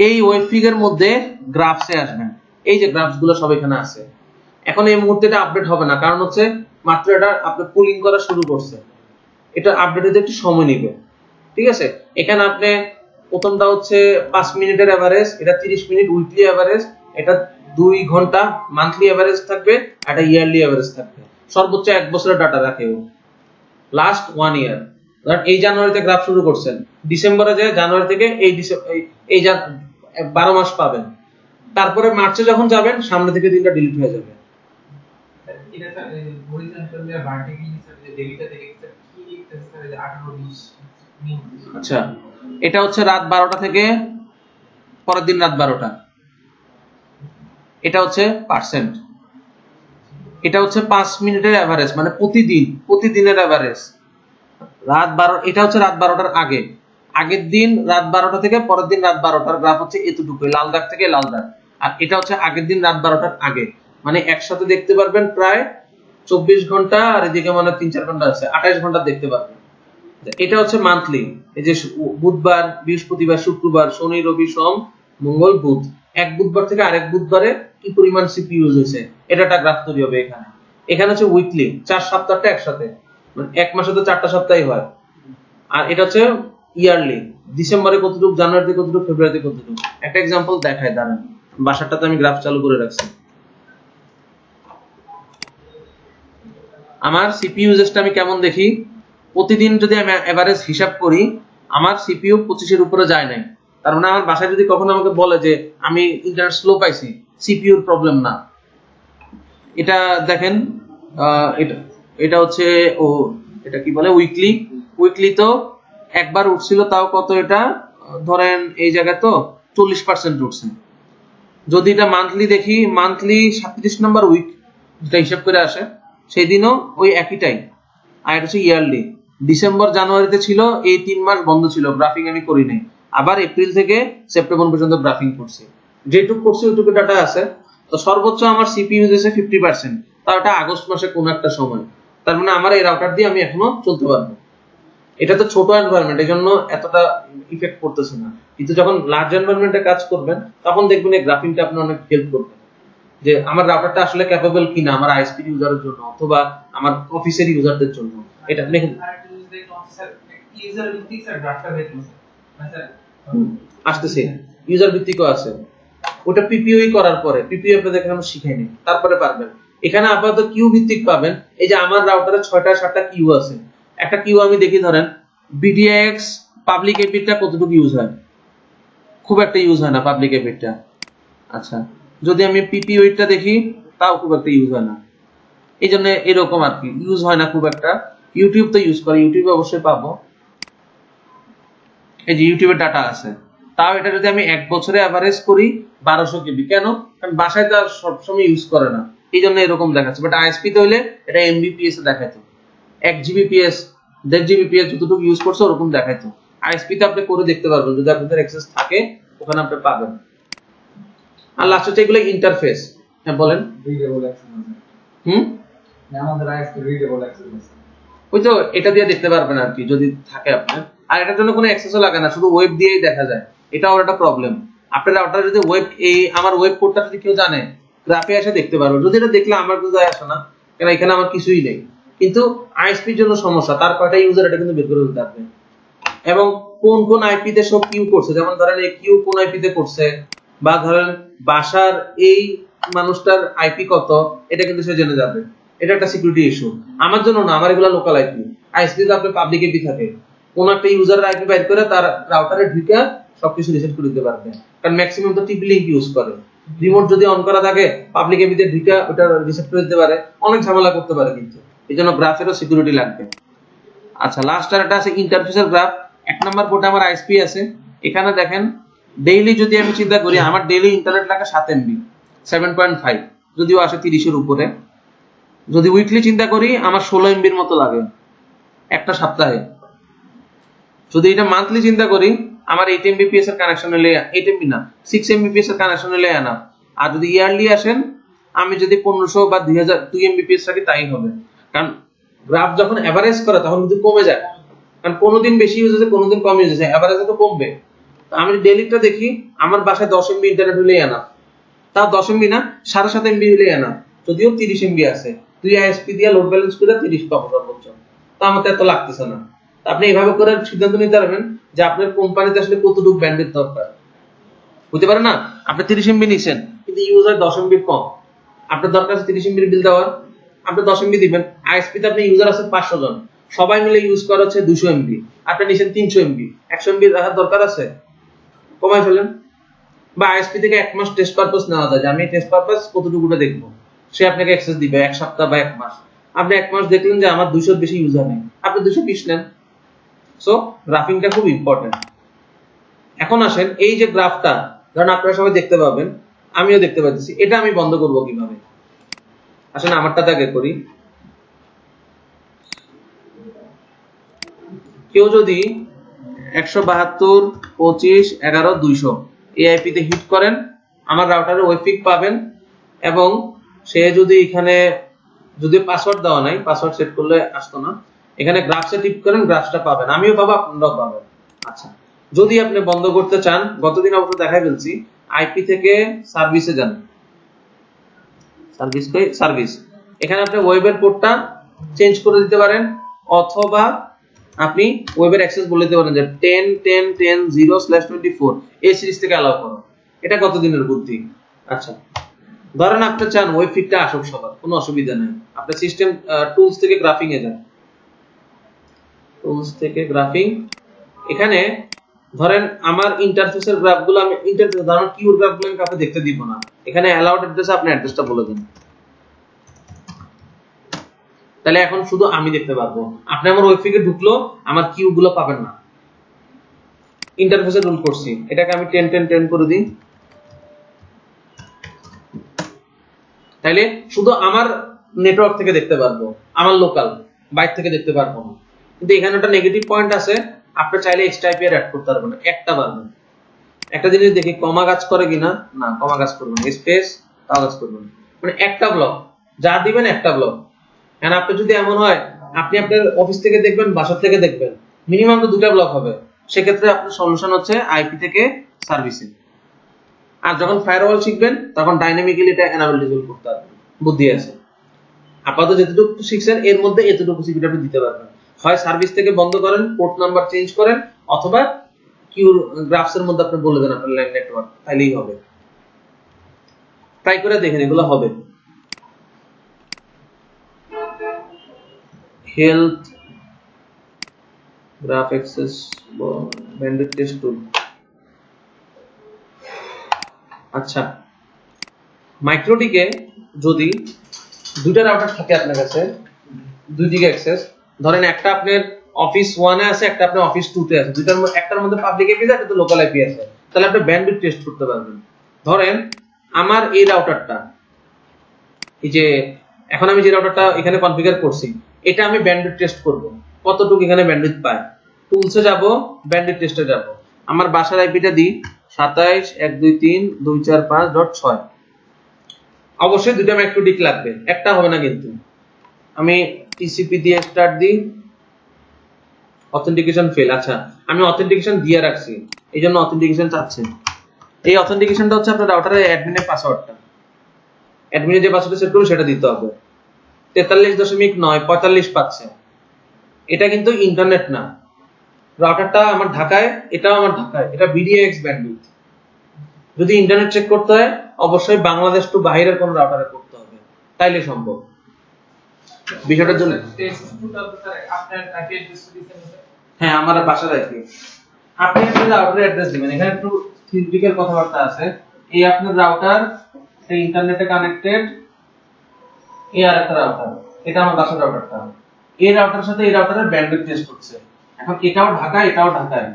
এই ওয়েব ফিগের মধ্যে গ্রাফসে আসবেন, এই যে গ্রাফস গুলো সব এখানে আছে। এখন এই মুহূর্তে এটা আপডেট হবে না, কারণ হচ্ছে মাত্র এটা আপনি পুলিং করা শুরু করছে, এটা আপডেট হতে একটু সময় নেবে। ঠিক আছে, এখানে আপনি প্রথমটা হচ্ছে 5 মিনিটের এভারেজ, এটা 30 মিনিট উইকলি এভারেজ, এটা 2 ঘন্টা মান্থলি এভারেজ থাকবে, এটা ইয়ারলি এভারেজ থাকবে। সর্বোচ্চ 1 বছরের ডাটা রাখে ও, লাস্ট 1 ইয়ার। ধরেন এই জানুয়ারিতে গ্রাফ শুরু করছেন, ডিসেম্বরে যায় জানুয়ারি থেকে এই 12 মাস পাবেন। তারপরে মার্চে যখন যাবেন সামনে থেকে দিনটা ডিলিট হয়ে যাবে। এটা স্যার হরিজন্টাল বা ভার্টিক্যালি স্যার যে ডেবিটা থেকে স্যার কি লিখতেছে স্যার যে 18-20 মিনিট। আচ্ছা, এটা হচ্ছে রাত 12টা থেকে পরের দিন রাত 12টা, এটা হচ্ছে পার্সেন্ট। এটা হচ্ছে 5 মিনিটের এভারেজ, মানে প্রতিদিনের এভারেজ রাত 12। এটা হচ্ছে রাত 12টার আগে, আগের দিন রাত 12টা থেকে পরের দিন রাত 12টার গ্রাফ হচ্ছে এতটুকু, লাল দাগ থেকে লাল দাগ। আর এটা হচ্ছে আগের দিন রাত 12টার আগে, মানে একসাথে দেখতে পারবেন প্রায় 24 ঘন্টা, আর এদিকে মানে 3-4 ঘন্টা আছে, 28 ঘন্টা দেখতে পারবেন। এটা হচ্ছে মান্থলি, এই যে বুধবার, বৃহস্পতিবার, শুক্রবার, শনি, রবি, সোম, মঙ্গল, বুধ, এক বুধবার থেকে আরেক বুধবারে কি পরিমাণ সিপিইউ ইউজ হয়েছে, এটা একটা গ্রাফ তৈরি হবে এখানে। এখানে হচ্ছে উইকলি, 4 সপ্তাহটা একসাথে, মানে এক মাসে তো 4টা সপ্তাহই হয়। আর এটা হচ্ছে ইয়ারলি, ডিসেম্বরে কতটুকু, জানুয়ারিতে কতটুকু, ফেব্রুয়ারিতে কতটুকু। একটা এক্সাম্পল দেখায়, দাঁড়ান, বাসাটাতে আমি গ্রাফ চালু করে রাখছি। আমার সিপিইউ ইউজেসটা আমি কেমন দেখি, প্রতিদিন যদি আমি এভারেজ হিসাব করি আমার সিপিইউ 25-এর উপরে যায় নাই। তার মানে আমার বাসায় যদি কখনো আমাকে বলে যে আমি ইন্টারনেট স্লো পাইছি, সিপিইউর প্রবলেম না। এটা দেখেন, এটা এটা হচ্ছে ও, এটা কি বলে উইকলি তো একবার উঠছিল, তাও কত, এটা ধরেন এই জায়গায় তো 40% উঠছে। যদি এটা মান্থলি দেখি, মান্থলি 37 নম্বর উইক যেটা হিসাব করে আসে, সেই দিনও ওই একইটাই। আর এটা হচ্ছে ইয়ারলি, ডিসেম্বর জানুয়ারিতে ছিল, এই 3 মাস বন্ধ ছিল, গ্রাফিং আমি করি নাই, আবার এপ্রিল থেকে সেপ্টেম্বর পর্যন্ত গ্রাফিং করছি, যেটুকু করছি ওইটুকু ডাটা আছে। তো সর্বোচ্চ আমার সিপিইউ ইউজেছে 50%, তাও এটা আগস্ট মাসে কোন একটা সময়। তার মানে আমার এই রাউটার দিয়ে আমি এখনো চলতে পারবো। এটা তো ছোট এনভায়রনমেন্ট, এই জন্য এতটা ইফেক্ট করতেছে না, কিন্তু যখন লার্জ এনভায়রনমেন্টে কাজ করবেন তখন দেখবেন এই গ্রাফিংটা আপনার অনেক হেল্প করবে, যে আমার রাউটারটা আসলে ক্যাপেবল কিনা আমার আইএসপি ইউজারের জন্য অথবা আমার অফিসের ইউজারদের জন্য। এটা দেখেন ইউজার ভিত্তিক স্যার গ্রাফটা দেখুন স্যার, আসতেছে, ইউজার ভিত্তিকও আছে, ওটা পিপিওই করার পরে, পিপিও আপনাদের এখানে আমরা শিখাইনি, তারপরে পারবেন। এখানে আপাতত কিউ ভিত্তিক পাবেন। এই যে আমার রাউটারে 6টা-7টা কিউ আছে, একটা কিউ আমি দেখি, ধরেন বিডিএক্স পাবলিক এপিটা কতটুকু ইউজ হয়, খুব একটা ইউজ হয় না পাবলিক এপিটা। আচ্ছা, যদি আমি পিপিওইটা দেখি তাও খুব একটা ইউজ হয় না, এই জন্য এরকম আর কি ইউজ হয় না খুব একটা। ইউটিউব তো ইউজ করে, ইউটিউবে অবশ্যই পাবো, এই যে ইউটিউবের ডাটা আছে, তাও এটা যদি আমি 1 বছরে এভারেজ করি 1200 কেবি। কেন? কারণ বাসায় তো আর সবসময় ইউজ করে না, এই জন্য এরকম দেখাচ্ছে। বাট আইএসপি তে হইলে এটা এমবিপিএস এ দেখাইতো, 1 জিবিপিএস 1.5 জিবিপিএস যতটুকু ইউজ করছে ওরকম দেখাইতো। আইএসপি তে আপনি করে দেখতে পারবেন, যদি আপনাদের অ্যাক্সেস থাকে ওখানে আপনি পাবেন। আর লাস্ট হচ্ছে এগুলো ইন্টারফেস। হ্যাঁ বলেন। রিডেবল অ্যাক্সেস আছে হুম, না আমাদের আইএসপি রিডেবল অ্যাক্সেস আছে। ওই তো এটা দিয়ে দেখতে পারবেন আর কি, যদি থাকে আপনার। আর এটার জন্য কোনো অ্যাক্সেসও লাগে না, শুধু ওয়েব দিয়েই দেখা যায়। এটা ওর একটা প্রবলেম। আপনার রাউটারে যদি ওয়েব, এই আমার ওয়েব কোডটা যদি কেউ জানে, গ্রাফে এসে দেখতে পারবে। যদি এটা দেখলে আমার কিছু যায় আসে না, কারণ এখানে আমার কিছুই নেই। কিন্তু আইএসপির জন্য সমস্যা, তার কয়টা ইউজার এটা কিন্তু বের করে দিতে পারবে, এবং কোন কোন আইপি তে সব কিউ করছে, যেমন ধরেন এই কিউ কোন আইপি তে করছে, বা ধরেন বাসার এই মানুষটার আইপি কত, এটা কিন্তু সে জেনে যাবে। এটা একটা সিকিউরিটি ইস্যু আমার জন্য না, আমার এগুলা লোকাল আইপি। আইএসপি তে আপনি পাবলিক আইপি থাকে, কোন একটা ইউজারের আইপি বাইর করে তার রাউটারে ঢুকে সবকিছু রিসেট করে দিতে পারবে। কারণ ম্যাক্সিমাম তো টিপি লিংক ইউজ করে, রিমোট যদি অন করা থাকে পাবলিক আইপি তে ঢুকে ওটা রিসেট করে দিতে পারে, অনেক ঝামেলা করতে পারে। কিন্তু এইজন্য গ্রাফেরও সিকিউরিটি লাগবে। আচ্ছা, লাস্ট আর একটা আছে ইন্টারফেসের গ্রাফ। 1 নাম্বার পোর্টে আমার আইএসপি আছে। এখানে দেখেন ডেইলি যদি আমি চিন্তা করি, আমার ডেইলি ইন্টারনেট লাগে 7 এমবি, 7.5, যদিও আসে 30 এর উপরে। যদি উইকলি চিন্তা করি, আমার 16 এমবির মতো লাগে একটা সপ্তাহে। যদি এটা মান্থলি চিন্তা করি, আমার 8 এমবিপিএস এর কানেকশন হলে, 8 এমবি না 6 এমবিপিএস এর কানেকশন হলে না। আর যদি ইয়ারলি আসেন, আমি যদি 1500 বা 2000 2 এমবিপিএস রাখি তাই হবে। কারণ গ্রাফ যখন এভারেজ করে তখন কিন্তু কমে যায়, কারণ কোনোদিন বেশি ইউজ হচ্ছে কোনোদিন কম ইউজ হচ্ছে, এভারেজে তো কমবে। তো আমি ডেইলিটা দেখি, আমার বাসায় 10 এমবি ইন্টারনেট হলেই না, তা 10 এমবি না 7.5 এমবি হলেই না, যদিও 30 এমবি আছে। তুই আইএসপি দিয়ে লোড ব্যালেন্স করে 30 পাবো সর্বোচ্চ, তো আমার তো এত লাগতেছে না। তো আপনি এইভাবে করে সিদ্ধান্ত নিতে পারবেন যে আপনার কোম্পানিতে আসলে কতটুকু ব্যান্ডউইথ দরকার। বুঝতে পারেন না, আপনি 30 এমবি নিছেন কিন্তু ইউজার 10 এমবি কম, আপনার দরকার আছে 30 এমবি বিল দেওয়ার, আপনি 10 এমবি দিবেন। আইএসপি তে আপনি ইউজার আছে 500 জন, সবাই মিলে ইউজ করা হচ্ছে 200 এমবি, আপনি নিছেন 300 এমবি, 100 এমবি রাখার দরকার আছে, কমাই ফেলেন। বা আইএসপি থেকে 1 মাস টেস্ট পারপাস নেওয়া যায়, যে আমি টেস্ট পারপাস কতটুকুটা দেখবো, সে আপনাকে অ্যাক্সেস দিবে 1 সপ্তাহ বা 1 মাস। আপনি 1 মাস দেখলেন যে আমার 200 এর বেশি ইউজার নেই, আপনি 220 নেন। সো গ্রাফিংটা খুব ইম্পর্টেন্ট। এখন আসেন এই যে গ্রাফটা, কারণ আপনারা সবাই দেখতে পাবেন, আমিও দেখতে পাচ্ছি, এটা আমি বন্ধ করব কিভাবে? আসেন আমারটা আগে করি। কেউ যদি 172.25.11.200 এই আইপি তে হিট করেন, আমার রাউটারে ওয়েফিক পাবেন। এবং সে যদি এখানে, যদি পাসওয়ার্ড দেওয়া নাই, পাসওয়ার্ড সেট করলে আসতো না, এখানে গ্রাফসে টিপ করেন, গ্রাফটা পাবেন, আমিও পাবো আপনারাও পাবেন। আচ্ছা, যদি আপনি বন্ধ করতে চান, গতদিন অবশ্য দেখাই ফেলছি, আইপি থেকে সার্ভিসে যান, সার্ভিস, এখানে আপনি ওয়েবের পোর্টটা চেঞ্জ করে দিতে পারেন, অথবা আপনি ওয়েবের অ্যাক্সেস বলে দিতে পারেন যে 10.10.10/24 এই সিরিজ থেকে অ্যালাউ করো। এটা কতদিনের বুদ্ধি। আচ্ছা, ধরেন আপনি চান ওয়েবফিকটা আসুক সবার, কোনো অসুবিধা নেই। আপনি সিস্টেম টুলস থেকে গ্রাফিং এ যান, টুলস থেকে গ্রাফিং, এখানে ধরেন আমার ইন্টারফেসের গ্রাফগুলো, আমি ইন্টারফেস ধরেন কিউর গ্রাফগুলো আমি কাউকে দেখতে দিব না, এখানে অ্যালাউড অ্যাড্রেসে আপনি অ্যাড্রেসটা বলে দেন, তাহলে এখন শুধু আমি দেখতে পারবো। আপনি আমার ওয়েবফিকে ঢুকলো, আমার কিউ গুলো পাবেন না। ইন্টারফেসে রুল করছি, এটাকে আমি 10 করে দিই, তাইলে শুধু আমার নেটওয়ার্ক থেকে দেখতে পারবো, আমার লোকাল, বাইরে থেকে দেখতে পারবো না। কিন্তু এখানে একটা নেগেটিভ পয়েন্ট আছে, আপনি চাইলে এক্সট্রা আইপি অ্যাড করতে পারবেন না, একটা পারবেন। একটা জিনিস দেখি কমা কাজ করে কিনা, না কমা কাজ করবে না, স্পেস তাও কাজ করবে না, মানে একটা ব্লক যা দিবেন একটা ব্লক। এখন আপনি যদি এমন হয় আপনি আপনার অফিস থেকে দেখবেন, বাসা থেকে দেখবেন, মিনিমাম তো 2টা ব্লক হবে, সেক্ষেত্রে আপনার সলিউশন হচ্ছে আইপি থেকে সার্ভিসিং। আর যখন ফায়ারওয়াল শিখবেন তখন ডাইনামিক্যালি এটা এনাবল ডিসেবল করতে পারবেন, বুদ্ধি আছে। আপাতত যেটুকু শিখছেন এর মধ্যে এতটুকু সিকিউরিটি আপনি দিতে পারবেন। হয় সার্ভিস থেকে বন্ধ করেন, পোর্ট নাম্বার চেঞ্জ করেন, অথবা কিউ গ্রাফস এর মধ্যে আপনি বলে দেন আপনার লাইন নেটওয়ার্ক, তাইলেই হবে। ট্রাই করে দেখেন, এগুলো হবে। Health graph access bandwidth test tool. আচ্ছা, মাইক্রোটিকে যদি 2টা রাউটার থাকে আপনার কাছে, দুই দিকে অ্যাক্সেস, ধরেন একটা আপনার অফিস 1 এ আছে, একটা আপনার অফিস 2 তে আছে, দুইটার মধ্যে একটার মধ্যে পাবলিক আইপি আছে, একটা তো লোকাল আইপি আছে, তাহলে আপনি ব্যান্ডউইথ টেস্ট করতে পারবেন। ধরেন আমার এই রাউটারটা, এই যে এখন আমি যে রাউটারটা এখানে কনফিগার করছি, এটা আমি ব্যান্ডউইথ টেস্ট করব কতটুকু এখানে ব্যান্ডউইথ পায়। টুলসে যাব, ব্যান্ডউইথ টেস্টে যাব, আমার বাসার আইপিটা দিই 27.123.245.6। অবশ্যই দুটো ম্যাকটোডিক লাগবে, একটা হবে না কিন্তু। আমি টিসিপি দিয়ে স্টার্ট দিই, অথেন্টিকেশন ফেল। আচ্ছা, আমি অথেন্টিকেশন দিয়ে রাখছি, এই জন্য অথেন্টিকেশন চাচ্ছে। এই অথেন্টিকেশনটা হচ্ছে আপনার রাউটারের অ্যাডমিনের পাসওয়ার্ডটা, অ্যাডমিনে যে পাসওয়ার্ড সেট করবে সেটা দিতে হবে। 43.945 পাচ্ছে। এটা কিন্তু ইন্টারনেট না, রাউটারটা আমার ঢাকায়, এটাও আমার ঢাকায়, এটা বিডিএক্স ব্যান্ডউইথ। যদি ইন্টারনেট চেক করতে হয় অবশ্যই বাংলাদেশ টু বাইরের কোন রাউটারে করতে হবে, তাইলে সম্ভব। বিষয়টার জন্য টেস্ট টুটা স্যার আপনার আইপি অ্যাড্রেস দিবেন স্যার। হ্যাঁ, আমার বাসার আইপি। আপনি আপনার রাউটারের অ্যাড্রেস দিবেন, এখানে একটু থিওরিটিক্যাল কথাবার্তা আছে। এই আপনার রাউটার, এই ইন্টারনেটে কানেক্টেড, এই আরেকটা রাউটার, এটা আমার বাসার রাউটারটা। এই রাউটারের সাথে এই রাউটারের ব্যান্ডউইথ টেস্ট করছে। এখন এটাও ঢাকায়, এটাও ঢাকায়,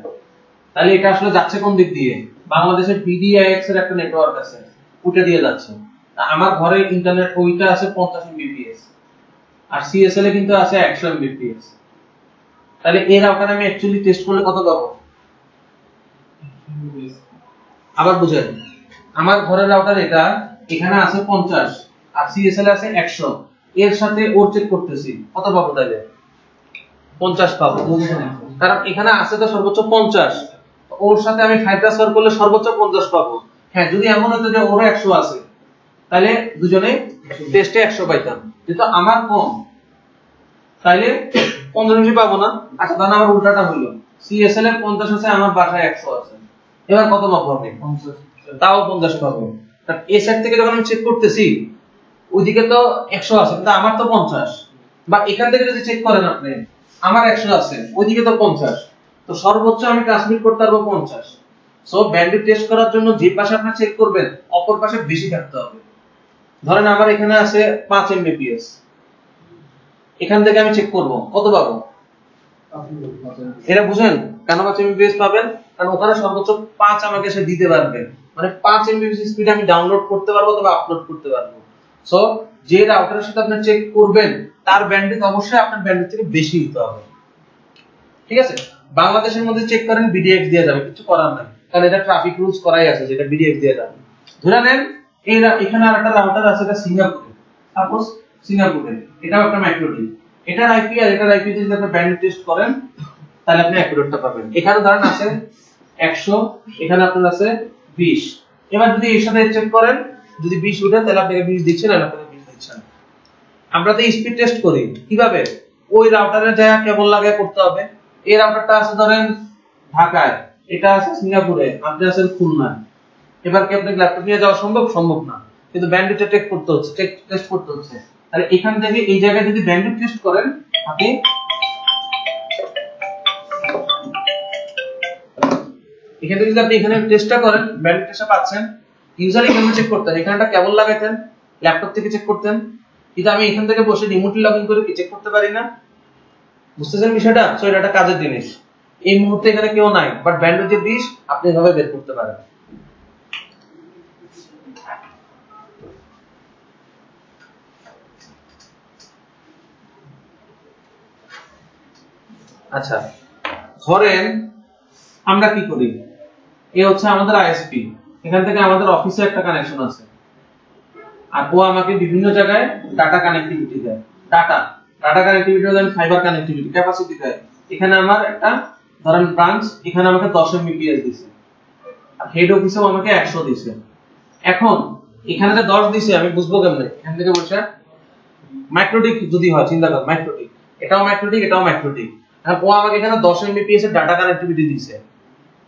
তাহলে এটা আসলে যাচ্ছে কোন দিক দিয়ে? বাংলাদেশের বিডিআইএক্স এর একটা নেটওয়ার্ক আছে, ওটা দিয়ে যাচ্ছে। আমার ঘরে ইন্টারনেট ওইটা আছে 50 এমবিপিএস, আর সিএসএল এ কিন্তু আছে 100 এমবিপিএস। তাহলে এই রাউটারে আমি অ্যাকচুয়ালি টেস্ট করলে কত পাবো? আবার বুঝেন, আমার ঘরের রাউটার এটা, এখানে আছে 50 আর সিএসএল আছে 100, এর সাথে ওর চেক করতেছি, কত পাবো? তাহলে 50 পাবো, কারণ এখানে আছে তো সর্বোচ্চ 50, ওর সাথে আমি 5 ট্রান্সফার করলে সর্বোচ্চ 50 পাবো। হ্যাঁ, যদি এমন হতো যে ওর 100 আছে, তাহলে দুজনে টেস্টে 100 পাইতাম, কিন্তু আমার কম, তাইলে 15 পাবো না। আচ্ছা, তাহলে আমার উল্টাটা হলো, সিএসএল এর 50 আছে, আমার বাসায় 100 আছে, এবার কত পাবো আমি? 50, তাও 50 পাবো। কারণ এই সাইড থেকে যখন আমি চেক করতেছি, ওইদিকে তো 100 আছে কিন্তু আমার তো 50, বা এখান থেকে যদি চেক করেন আপনি, আমার 100 আছে, ওইদিকে তো 50, তো সর্বোচ্চ আমি ট্রান্সমিট করতে পারবো 50। সো ব্যান্ডউইথ টেস্ট করার জন্য যে পাশে আপনি চেক করবেন অপর পাশে বেশি থাকতে হবে। ধরেন আমার এখানে আছে 5 এমবিপিএস, এখান থেকে আমি চেক করব, কত পাবো? এটা বুঝেন কেন 5 এমবিপিএস পাবেন? কারণ ওখানে সর্বোচ্চ 5 আমাকে সে দিতে পারবে, মানে 5 এমবিপিএস স্পিড আমি ডাউনলোড করতে পারবো অথবা আপলোড করতে পারবো। সো যে রাউটারের সাথে আপনি চেক করবেন তার ব্যান্ডউইথ অবশ্যই আপনার ব্যান্ডউইথ থেকে বেশি হতে হবে, ঠিক আছে? বাংলাদেশের মধ্যে চেক করেন বিডিএক্স দিয়ে যাবে, কিছু করার নাই, কারণ এটা ট্রাফিক রুলস করাই আছে যেটা বিডিএক্স দিয়ে যাবে। ধরে নেন এখানে আরেকটা রাউটার আছে, এটা সিঙ্গাপুরে, সাপোজ সিঙ্গাপুরে, এটাও একটা ম্যাক্রোডি, এটার আইপি আর এটার আইপি যদি আপনি ব্যান্ডউইথ টেস্ট করেন তাহলে আপনি অ্যাকুরেটটা পাবেন। এখানে ধরেন আছে 100, এখানে আপনার আছে 20। এবার যদি এর সাথে চেক করেন, যদি 20 উঠে তাহলে আপনাকে 20 দিচ্ছেন আর আপনাকে 20 দিচ্ছেন। আমরা তো স্পিড টেস্ট করি কিভাবে? ওই রাউটারে যা কেবল লাগায় করতে হবে। এই রাউটারটা আছে ধরেন ঢাকায়, এটা আছে সিঙ্গাপুরে, আপনি আছেন খুলনায়। এবার কি আপনাকে ল্যাপটপ নিয়ে যাওয়া সম্ভব? সম্ভব না, কিন্তু ব্যান্ডউইথটা টেস্ট করতে হচ্ছে, টেস্ট করতে হচ্ছে। তাহলে এখান থেকে এই জায়গায় যদি ব্যান্ডউইথ টেস্ট করেন, আপনি এখান থেকে যদি আপনি এখানে টেস্টটা করেন, ব্যান্ডউইথ টেস্টটা পাচ্ছেন, ইউজার এখানে চেক করতেন, এখানে একটা কেবল লাগাইতেন, ল্যাপটপ থেকে চেক করতেন, কিন্তু আমি এখান থেকে বসে রিমোটলি লগইন করে কি চেক করতে পারি না? বুঝতেছেন বিষয়টা? সো এটা একটা কাজের জিনিস। এই মুহূর্তে এখানে কেউ নাই, বাট ব্যান্ডউইথ যে 20 আপনি এভাবে বের করতে পারেন। আচ্ছা, ধরেন আমরা কি করি, এই হচ্ছে আমাদের আইএসপি, এখান থেকে আমাদের অফিসে একটা কানেকশন আছে, আর ও আমাকে বিভিন্ন জায়গায় ডাটা কানেক্টিভিটি দেয়। ডাটা কানেক্টিভিটি দেন, ফাইবার কানেক্টিভিটি, ক্যাপাসিটি দেয়। এখানে আমার একটা ধরেন ব্রাঞ্চ, এখানে আমাকে 10 এমবিপিএস দিছে, আর হেড অফিসেও আমাকে 100 দিছে। এখন এখানে যে 10 দিছে আমি বুঝবো কেমনে? এখান থেকে বসে মাইক্রোটিক যদি হয়, চিন্তা কর মাইক্রোটিক, এটাও মাইক্রোটিক, এটাও মাইক্রোটিক, আর ও আমাকে এখানে 10 এমবিপিএস এর ডাটা কানেক্টিভিটি দিছে।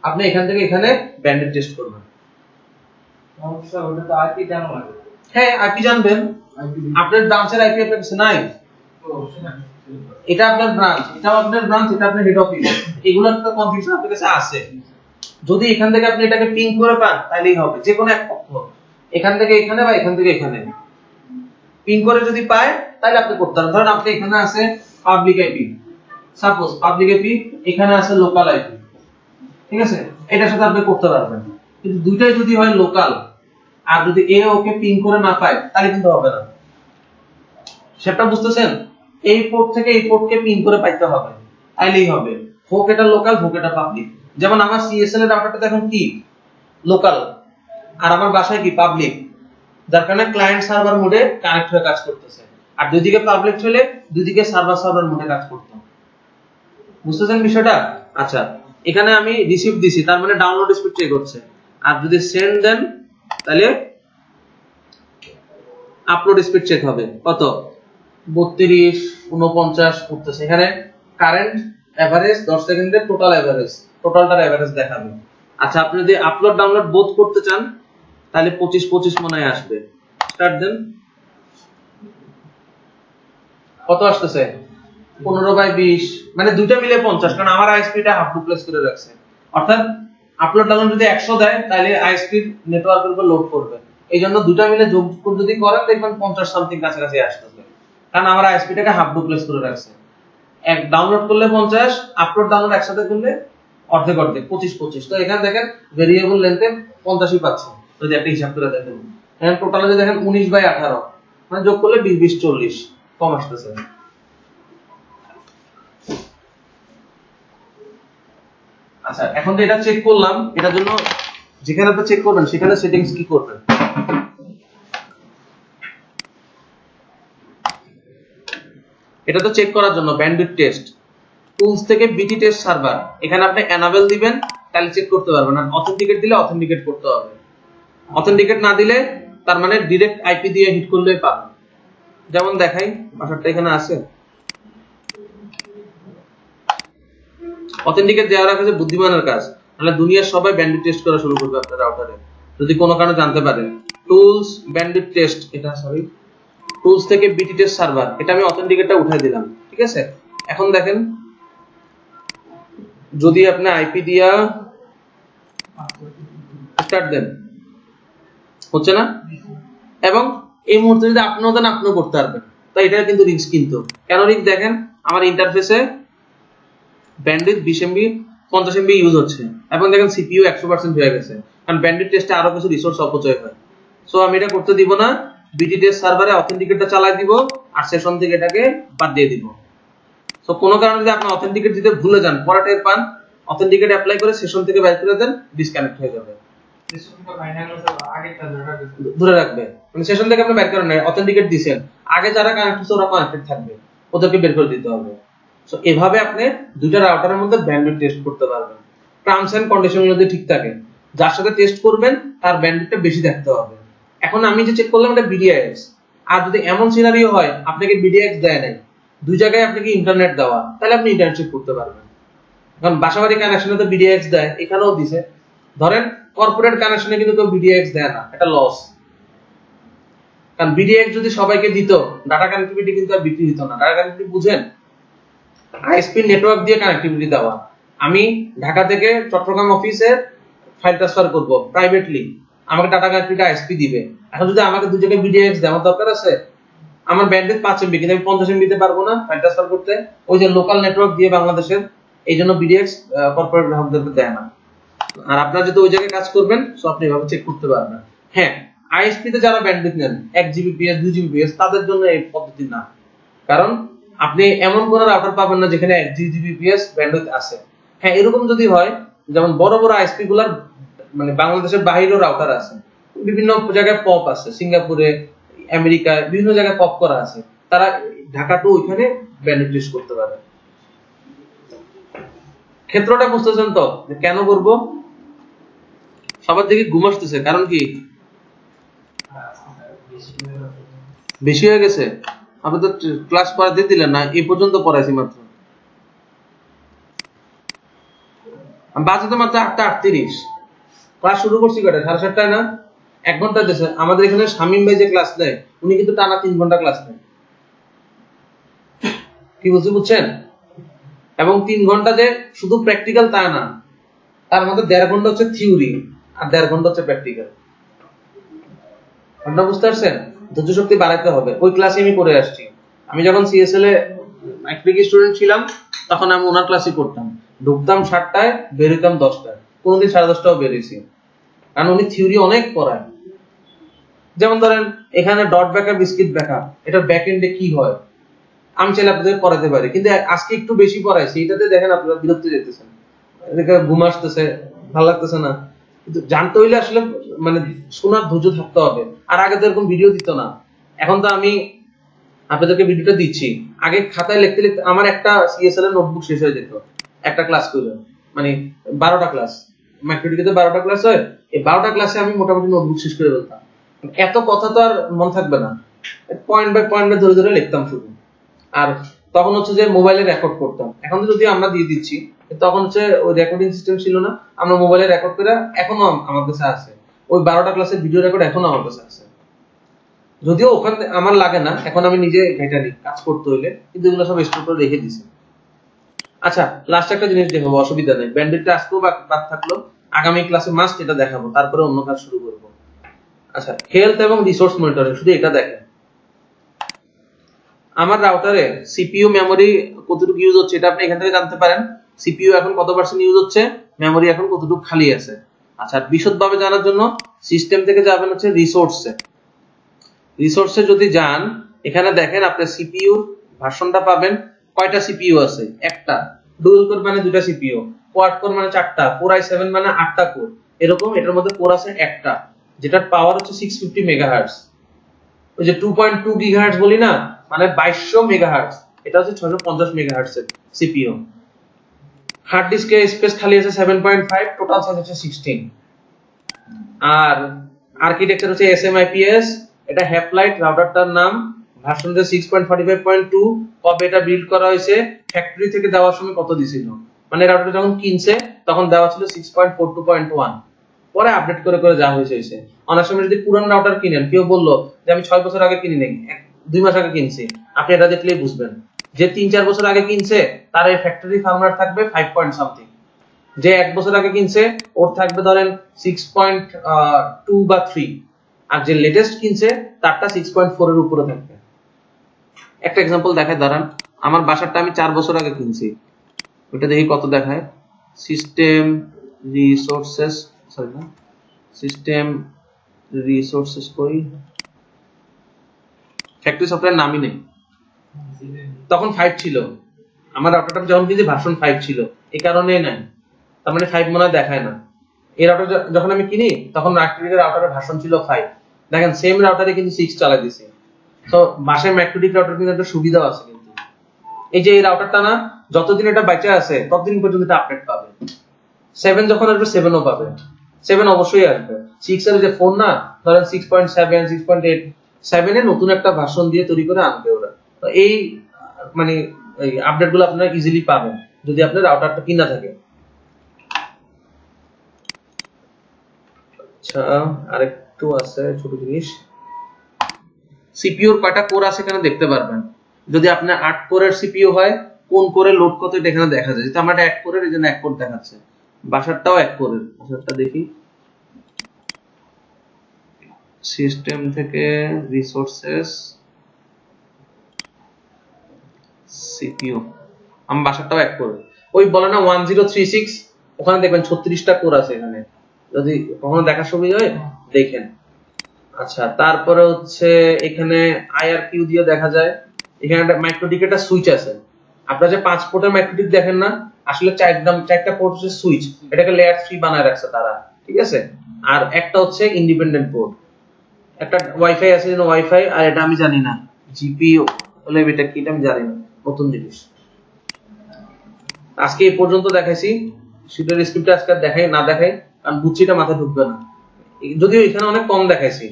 আপনি এখান থেকে এখানে ব্যান্ডউইথ টেস্ট করবেন। সমস্যা ওটা তো আইপি জানা লাগে। হ্যাঁ, আইপি জানবেন, আপনার ব্রাঞ্চের আইপি আপনার কাছে নাই, এটা আপনার ব্রাঞ্চ, এটাও আপনার ব্রাঞ্চ, এটা আপনার হেড অফিস, এগুলোর তো কনফিগারেশন আপনার কাছে আছে। যদি এখান থেকে আপনি এটাকে পিং করে পান তাহলেই হবে, যে কোনো এক পক্ষ, এখান থেকে এখানে বা এখান থেকে এখানে পিং করে যদি পায় তাহলে আপনি করতে পারেন। ধরেন আপনি এখানে আছে public IP, suppose public IP, এখানে আছে লোকাল আইপি, ঠিক আছে? এটার সাথে আপনি করতে পারবেন। কিন্তু দুইটাই যদি হয় লোকাল, আর যদি এ ওকে পিং করে না পায় তাহলে কিন্তু হবে না। সেটা বুঝতেছেন? এই পোর্ট থেকে এই পোর্টকে পিং করে পাইতে হবে, তাইলেই হবে। হোক এটা লোকাল, হোক এটা পাবলিক। যেমন আমার সিএসএল এর রাউটারটা এখন কি লোকাল, আর আমার বাসায় কি পাবলিক, যার কারণে ক্লায়েন্ট সার্ভার মোডে কানেক্ট হয়ে কাজ করতেছে। আর দুইদিকে পাবলিক হলে দুইদিকে সার্ভার সার্ভার মোডে কাজ করতো। বুঝতেছেন বিষয়টা? আচ্ছা, এখানে আমি রিসিভ দিছি, তার মানে ডাউনলোড স্পিড চেক হচ্ছে। আর যদি সেন্ড দেন তাহলে আপলোড স্পিড চেক হবে। কত? 32 49 উঠতেছে। এখানে কারেন্ট এভারেজ 10 সেকেন্ডের টোটাল এভারেজ, টোটালটার এভারেজ দেখাবে। আচ্ছা, আপনি যদি আপলোড ডাউনলোড বোথ করতে চান তাহলে 25 25 মনে হয় আসবে। স্টার্ট দেন। কত আসতেছে? 15/20, মানে দুইটা মিলে 50, কারণ আমার আইএসপিটা হাফ ডুপ্লেক্স করে রাখছে। অর্থাৎ আপলোড ডাউনলোড যদি 100 দেয় তাহলে আইএসপি নেটওয়ার্কের উপর লোড করবে। এইজন্য দুইটা মিলে যোগ যদি করেন দেখবেন 50 সামথিং কাছাকাছি আসতেছে, কারণ আমার আইএসপিটাকে হাফ ডুপ্লেক্স করে রাখছে। এক ডাউনলোড করলে 50, আপলোড ডাউনলোড একসাথে করলে অর্ধেক অর্ধেক 25 25। তো এখানে দেখেন ভেরিয়েবল লেন্থে 50ই পাচ্ছেন যদি একটা হিসাব করে দেখেন। এখানে টোটালে যদি দেখেন 19/18, মানে যোগ করলে 20 20 40 কম আসতেছে। আচ্ছা, এখন তো এটা চেক করলাম, এটার জন্য যেখানে আপনি চেক করবেন সেখানে সেটিংস কি করবেন? এটা তো চেক করার জন্য ব্যান্ডউইথ টেস্ট টুলস থেকে বিটি টেস্ট সার্ভার, এখানে আপনি এনাবেল দিবেন তাহলে চেক করতে পারবেন। আর অথেন্টিকেট দিলে অথেন্টিকেট করতে হবে। অথেন্টিকেট না দিলে তার মানে ডাইরেক্ট আইপি দিয়ে হিট করলেই পাবেন। যেমন দেখাই, পাসওয়ার্ডটা এখানে আছে। অথেন্টিকেট দেওয়া রাখা যে বুদ্ধিমানের কাজ, তাহলে দুনিয়ার সবাই ব্যান্ডউইথ টেস্ট করা শুরু করবে আপনার রাউটারে যদি কোনো কারণে জানতে পারেন। টুলস ব্যান্ডউইথ টেস্ট, এটা সরি টুলস থেকে বিটি টেস্ট সার্ভার, এটা আমি অথেন্টিকেটটা উঠাই দিলাম। ঠিক আছে, এখন দেখেন যদি আপনি আইপি দিয়া স্টার্ট দেন হচ্ছে না, এবং এই মুহূর্তে যদি আপনিও দেন আপনিও করতে পারবেন। তাই এটা কিন্তু রিস্ক, কিন্তু কেন রিস্ক দেখেন, আমার ইন্টারফেসে ব্যান্ডউইথ 20 MB 50 MB ইউজ হচ্ছে, এবং দেখেন সিপিইউ 100% হয়ে গেছে, কারণ ব্যান্ডউইথ টেস্টে আরো কিছু রিসোর্স অপচয় হয়। সো আমি এটা করতে দিব না, বিটি টেস্ট সার্ভারে অথেন্টিকেটটা চালাই দিব আর সেশন থেকে এটাকে বাদ দিয়ে দিব। সো কোনো কারণে যদি আপনি অথেন্টিকেট দিতে ভুলে যান, পরে টের পান, অথেন্টিকেট অ্যাপ্লাই করে সেশন থেকে বাইর করে দেন, ডিসকানেক্ট হয়ে যাবে। ধরে রাখবে, মানে সেশন থেকে আপনি বের করেন না, অথেন্টিকেট দিবেন, আগে যারা কানেক্ট হচ্ছে ওরা কানেক্টেড থাকবে, ওদেরকে বের করে দিতে হবে। সো এভাবে আপনি দুইটা রাউটারের মধ্যে ব্যান্ডউইথ টেস্ট করতে পারবেন। টার্মস এন্ড কন্ডিশনগুলো যদি ঠিক থাকে, যার সাথে টেস্ট করবেন তার ব্যান্ডউইথটা বেশি দেখতে হবে। এখন আমি যে চেক করলাম এটা বিডিএক্স, আর যদি এমন সিনারিও হয় আপনাকে বিডিএক্স দেয় নাই, দুই জায়গায় আপনাকে ইন্টারনেট দেওয়া, তাহলে আপনি ইন্টারনেট চেক করতে পারবেন। কারণ বাসাবাড়ি কানেকশনে তো বিডিএক্স দেয়, এখানেও দিছে। ধরেন কর্পোরেট কানেকশনে কিন্তু কেউ বিডিএক্স দেয় না, এটা লস। কারণ বিডিএক্স যদি সবাইকে দিত, ডাটা কানেক্টিভিটি কিন্তু আর বিক্রি হতো না। ডাটা কানেক্টিভিটি বুঝেন? আইএসপি নেটওয়ার্ক দিয়ে কানেক্টিভিটি দেওয়া। আমি ঢাকা থেকে চট্টগ্রাম অফিসে ফাইল ট্রান্সফার করব প্রাইভেটলি, আমাকে ডাটা কানেক্টিভিটি আইএসপি দিবে। এখন যদি আমাকে দুই জায়গায় বিডিএক্স দেওয়ার দরকার আছে, আমার ব্যান্ডউইথ 5 MB কিন্তু আমি 50 MB দিতে পারবো না ফাইল ট্রান্সফার করতে, ওই যে লোকাল নেটওয়ার্ক দিয়ে বাংলাদেশের, এইজন্য বিডিএক্স কর্পোরেট গ্রাহকদেরকে দেয় না। আর আপনারা যদি ওই জায়গায় কাজ করবেন, সো আপনি এভাবে চেক করতে পারবেন। হ্যাঁ, আইএসপি তে যারা ব্যান্ডউইথ নেন 1 Gbps 2 Gbps, তাদের জন্য এই পদ্ধতি না, কারণ আপনি এমন কোন রাউটার পাবেন না যেখানে 1 Gbps ব্যান্ডউইথ আছে। হ্যাঁ, এরকম যদি হয়, যেমন বড় বড় আইএসপি গুলার মানে বাংলাদেশের বাইরেও রাউটার আছে, বিভিন্ন জায়গায় পপ আছে, সিঙ্গাপুরে, আমেরিকায় বিভিন্ন জায়গায় পপ করা আছে, তারা ঢাকা টু ওইখানে ব্যান্ডউইথ টেস্ট করতে পারে। ক্ষেত্রটা বুঝতেছেন তো যে কেন করব? সবার দিকে ঘুম আসতেছে, কারণ কি বেশি হয়ে গেছে? আপনি তো ক্লাস পড়াতে দিলেন না, এই পর্যন্ত পড়াইছি মাত্র। বাজে তো মাত্র 8:38, ক্লাস শুরু করছি কয়টা? 7:30টায় না? 1 ঘন্টা দিয়েছে। আমাদের এখানে শামীম ভাই যে ক্লাস নেয়, উনি কিন্তু টানা 3 ঘন্টা ক্লাস নেয়। কি বলছি বুঝছেন? এবং 3 ঘন্টা যে শুধু প্র্যাকটিক্যাল তা না, তার মধ্যে 1.5 ঘন্টা হচ্ছে থিওরি আর 1.5 ঘন্টা হচ্ছে প্র্যাকটিক্যাল। আপনারা বুঝতে পারছেন? ধৈর্য শক্তি বাড়াইতে হবে। ওই ক্লাসে আমি করে আসছি। আমি যখন সিএসএল এ ম্যাট্রিক স্টুডেন্ট ছিলাম, তখন আমি ওনার ক্লাসই করতাম। ঢুকতাম 7টায়, বের হইতাম 10টায়, কোনদিন 10:30টাও বের হইছি। কারণ উনি থিওরি অনেক পড়ায়। যেমন ধরেন এখানে ডট ব্যাকআপ বিস্কিট ব্যাকআপ, এটার ব্যাক এন্ডে কি হয় আমি চাইলে আপনাদের পড়াতে পারি, কিন্তু আজকে একটু বেশি পড়াইছি, এটাতে দেখেন আপনারা বিরক্ত যেতেছেন, এদিকে ঘুম আসতেছে, ভালো লাগতেছে না। কিন্তু জানতে হইলে আসলে মানে শোনার ধৈর্য থাকতে হবে। আর আগে তো এরকম ভিডিও দিত না, এখন তো আমি আপনাদেরকে ভিডিওটা দিচ্ছি। আগে খাতায় লিখতে লিখতে আমার একটা সিএসএল এর নোটবুক শেষ হয়ে যেত একটা ক্লাস করে, মানে 12টা ক্লাস, ম্যাথমেটিক্সে 12টা ক্লাস হয়, এই 12টা ক্লাসে আমি মোটামুটি নোটবুক শেষ করে ফেলতাম। এত কথা তো আর মন থাকবে না, পয়েন্ট বাই পয়েন্ট ধরে ধরে লিখতাম শুধু। আর তখন হচ্ছে যে মোবাইলে রেকর্ড করতাম, এখন তো যদি আমরা দিয়ে দিচ্ছি, তখন হচ্ছে ওই রেকর্ডিং সিস্টেম ছিল না, আমরা মোবাইলে রেকর্ড করে এখনো আমার কাছে আছে, ওই 12টা ক্লাসের ভিডিও রেকর্ড এখনো আমার কাছে আছে। যদিও ওখানে আমার লাগে না, এখন আমি নিজে ঘেঁটে নিই কাজ করতে হইলে, কিন্তু এগুলো সব স্টোর করে রেখে দিছি। আচ্ছা, লাস্ট একটা জিনিস দেখাবো, অসুবিধা নেই, ব্যান্ডেডটা আজকেও বাদ থাকলো, আগামী ক্লাসে মাস্ট এটা দেখাবো, তারপরে অন্য কাজ শুরু করবো। আচ্ছা, হেলথ এবং রিসোর্স মনিটরিং, শুধু এটা দেখেন। আমার রাউটারে সিপিইউ মেমোরি কতটুকু ইউজ হচ্ছে এটা আপনি এখান থেকে জানতে পারেন। সিপিইউ এখন কত পার্সেন্ট ইউজ হচ্ছে, মেমোরি এখন কতটুকু খালি আছে। আচ্ছা, বিশদভাবে জানার জন্য সিস্টেম থেকে যাবেন হচ্ছে রিসোর্সে। রিসোর্সে যদি যান, এখানে দেখেন আপনি সিপিইউ ভার্সনটা পাবেন। কয়টা সিপিইউ আছে? একটা। ডুয়াল কোর মানে দুইটা সিপিইউ, কোয়াড কোর মানে চারটা, কোর i7 মানে 8টা কোর, এরকম এটার মধ্যে কোর আছে একটা, যেটার পাওয়ার হচ্ছে 650 মেগাহার্টজ। ওই যে 2.2 গিগাহার্টজ বলি না, মানে 2200 মেগাহার্টজ, এটা হচ্ছে 650 মেগাহার্টজ এর সিপিইউ। হার্ড ডিস্কে স্পেস খালি আছে 7.5, টোটাল সাইজ হচ্ছে 16। আর আর্কিটেকচার হচ্ছে SMIPS, এটা হ্যাপলাইট রাউটারটার নাম, ভার্সন হচ্ছে 6.45.2। কবে এটা বিল্ড করা হয়েছে, ফ্যাক্টরি থেকে দেওয়ার সময় কত দিছিল, মানে রাউটারটা যখন কিনছে তখন দেওয়া ছিল 6.42.1, পরে আপডেট করে করে যা হয়েছে। অনেক সময় যদি পুরান রাউটার কিনেন, কেউ বললো যে আমি 6 বছর আগে কিনি নাই, 2 মাস আগে কিনছি, আপনি এটা দেখলেই বুঝবেন যে 3-4 বছর আগে কিনছে তার এই ফ্যাক্টরি ফার্মওয়্যার থাকবে 5 পয়েন্ট সামথিং, যে 1 বছর আগে কিনছে ওর থাকবে ধরেন 6.2 বা 3, আর যে লেটেস্ট কিনছে তারটা 6.4 এর উপরে থাকবে। একটা एग्जांपल দেখাই দাঁড়ান, আমার বাসারটা আমি 4 বছর আগে কিনছি, ওটা দেখি কত দেখায়। সিস্টেম রিসোর্সেস, সরি না, সিস্টেম রিসোর্সেস কই, ফ্যাক্টরি সফটওয়্যার নামই নেই, তখন 5 ছিল। আমার রাউটারটা যখন কিনছি ভার্সন 5 ছিল, এই কারণেই নাই, তার মানে 5 মনে হয় দেখায় না। এই রাউটার যখন আমি কিনি তখন ম্যাকট্রিকের রাউটারের ভার্সন ছিল 5, দেখেন সেম রাউটারে কিন্তু 6 চালাই দিছি। তো বাসায় ম্যাকট্রিক রাউটার কিন্তু একটা সুবিধা আছে, কিন্তু এই যে এই রাউটারটা না, যতদিন এটা বেঁচে আছে ততদিন পর্যন্ত এটা আপডেট পাবে। 7 যখন আসবে 7ও পাবে, 7 অবশ্যই আসবে। 6 এর যে ফোন না, ধরেন 6.7, 6.8, 7 এ নতুন একটা ভার্সন দিয়ে তৈরি করে আনবে ওরা। তো এই মানে এই আপডেট গুলো আপনারা ইজিলি পাবেন যদি আপনার রাউটারটা কিনা থাকে। আচ্ছা, আরেকটু আছে ছোট জিনিস, সিপিইউর কয়টা কোর আছে এখানে দেখতে পারবেন। যদি আপনার 8 কোরের সিপিইউ হয়, কোন কোরে লোড কত এটা এখানে দেখা যায়। যেটা আমার 1 কোরের, এই জন্য 1 কোর দেখাচ্ছে। বাসারটাও 1 কোরের, বাসারটা দেখি সিস্টেম থেকে রিসোর্সেস সিপিইউ, আমার বাসারটাও 1 কোরের। ওই বলে না 1036, ওখানে দেখবেন 36টা কোর আছে এখানে, যদি কখনো দেখার সুবিধা হয় দেখেন। আচ্ছা, তারপরে হচ্ছে এখানে আইআরকিউ দিয়ে দেখা যায়। এখানে একটা মাইক্রোটিক একটা সুইচ আছে, আপনারা যে 5 পোর্টের মাইক্রোটিক দেখেন না, আসলে 4টা পোর্ট হচ্ছে সুইচ, এটাকে লেয়ার 3 বানায় রাখছে তারা, ঠিক আছে। আর একটা হচ্ছে ইন্ডিপেন্ডেন্ট পোর্ট, একটা ওয়াইফাই আছে, যেন ওয়াইফাই, আর এটা আমি জানি না জিপিইউ বলে, এটা কি এটা আমি জানি না, নতুন জিনিস। আজকে এই পর্যন্ত দেখাইছি, শীটের স্ক্রিপ্টে আজকে দেখাই না দেখাই, কারণ বুঝছিটা মাথায় ঢুকবে না। যদিও এখানে অনেক কম দেখাইছি,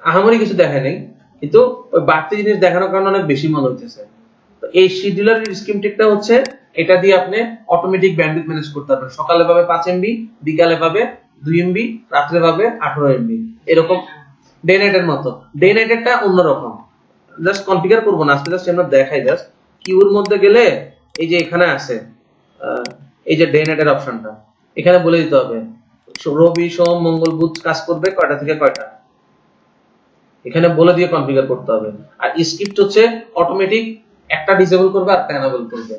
আহামরি কিছু দেখায় নাই, কিন্তু ওই বাড়তি জিনিস দেখানোর কারণে অনেক বেশি মনে হইতেছে। তো এই শিডিউলার স্কিমটিকটা হচ্ছে, এটা দিয়ে আপনি অটোমেটিক ব্যান্ডউইথ ম্যানেজ করতে পারবেন। সকালে পাবে 5 এমবি, বিকালে পাবে 2 এমবি, রাত্রে পাবে 18 এমবি, এরকম ডে নাইটের মতো। ডে নাইটেরটা অন্যরকম, জাস্ট কনফিগার করব না, আজকে জাস্ট আমরা দেখাই। জাস্ট কিউর মধ্যে গেলে এই যে এখানে আছে, এই যে ডে নাইটের অপশনটা, এখানে বলে দিতে হবে রবি সোম মঙ্গল বুধ কাজ করবে কয়টা থেকে কয়টা, এখানে বলে দিয়ে কনফিগার করতে হবে। আর স্ক্রিপ্ট হচ্ছে অটোমেটিক একটা ডিসেবল করবে আর একটা এনেবল করবে।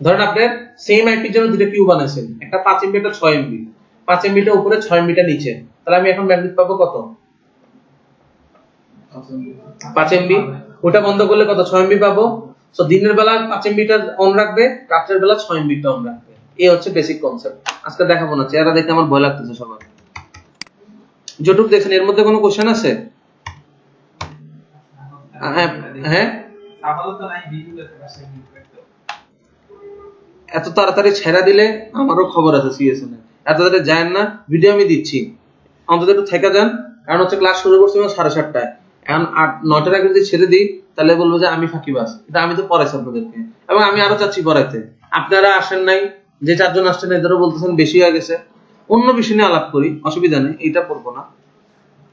ধরেন আপনি সেম আইপির জন্য দুটো কিউ বানাইছেন, একটা 5 এমবি একটা 6 এমবি, 5 এমবিটা উপরে 6 এমবিটা নিচে, তাহলে আমি এখন ব্যান্ডউইথ পাবো কত? 5 এমবি। ওটা বন্ধ করলে কত? 6 এমবি পাবো। সো দিনের বেলা 5 এমবিটা অন রাখবে, রাতের বেলা 6 এমবিটা অন রাখবে। এই হচ্ছে বেসিক কনসেপ্ট। আজকে দেখাবো না, চেহারা দেখে আমার ভয় লাগতেছে সবার। যতটুকু দেখছেন এর মধ্যে কোনো কোশ্চেন আছে? হ্যাঁ হ্যাঁ, আপাতত নাই, ভিডিও আছে পাশে ভিডিও করতে। এত তাড়াতাড়ি ছেড়া দিলে আমারও খবর আছে সিএসএন এ। এত তাড়াতাড়ি যায় না, ভিডিও আমি দিচ্ছি, অন্তত একটু থেকে যান। কারণ হচ্ছে ক্লাস শুরু করছি 7:30টায়, এখন 9টার আগে যদি ছেড়ে দিই তাহলে বলবো যে আমি ফাঁকিবাজ। এটা আমি তো পড়াইছি আপনাদেরকে, এবং আমি আরো চাচ্ছি পড়াইতে। আপনারা আসেন নাই, যে 4 জন আসছেন এদেরও বলতেছেন বেশি হয়ে গেছে। অন্য বিষয় নিয়ে আলাপ করি, অসুবিধা নেই, এইটা পড়বো না।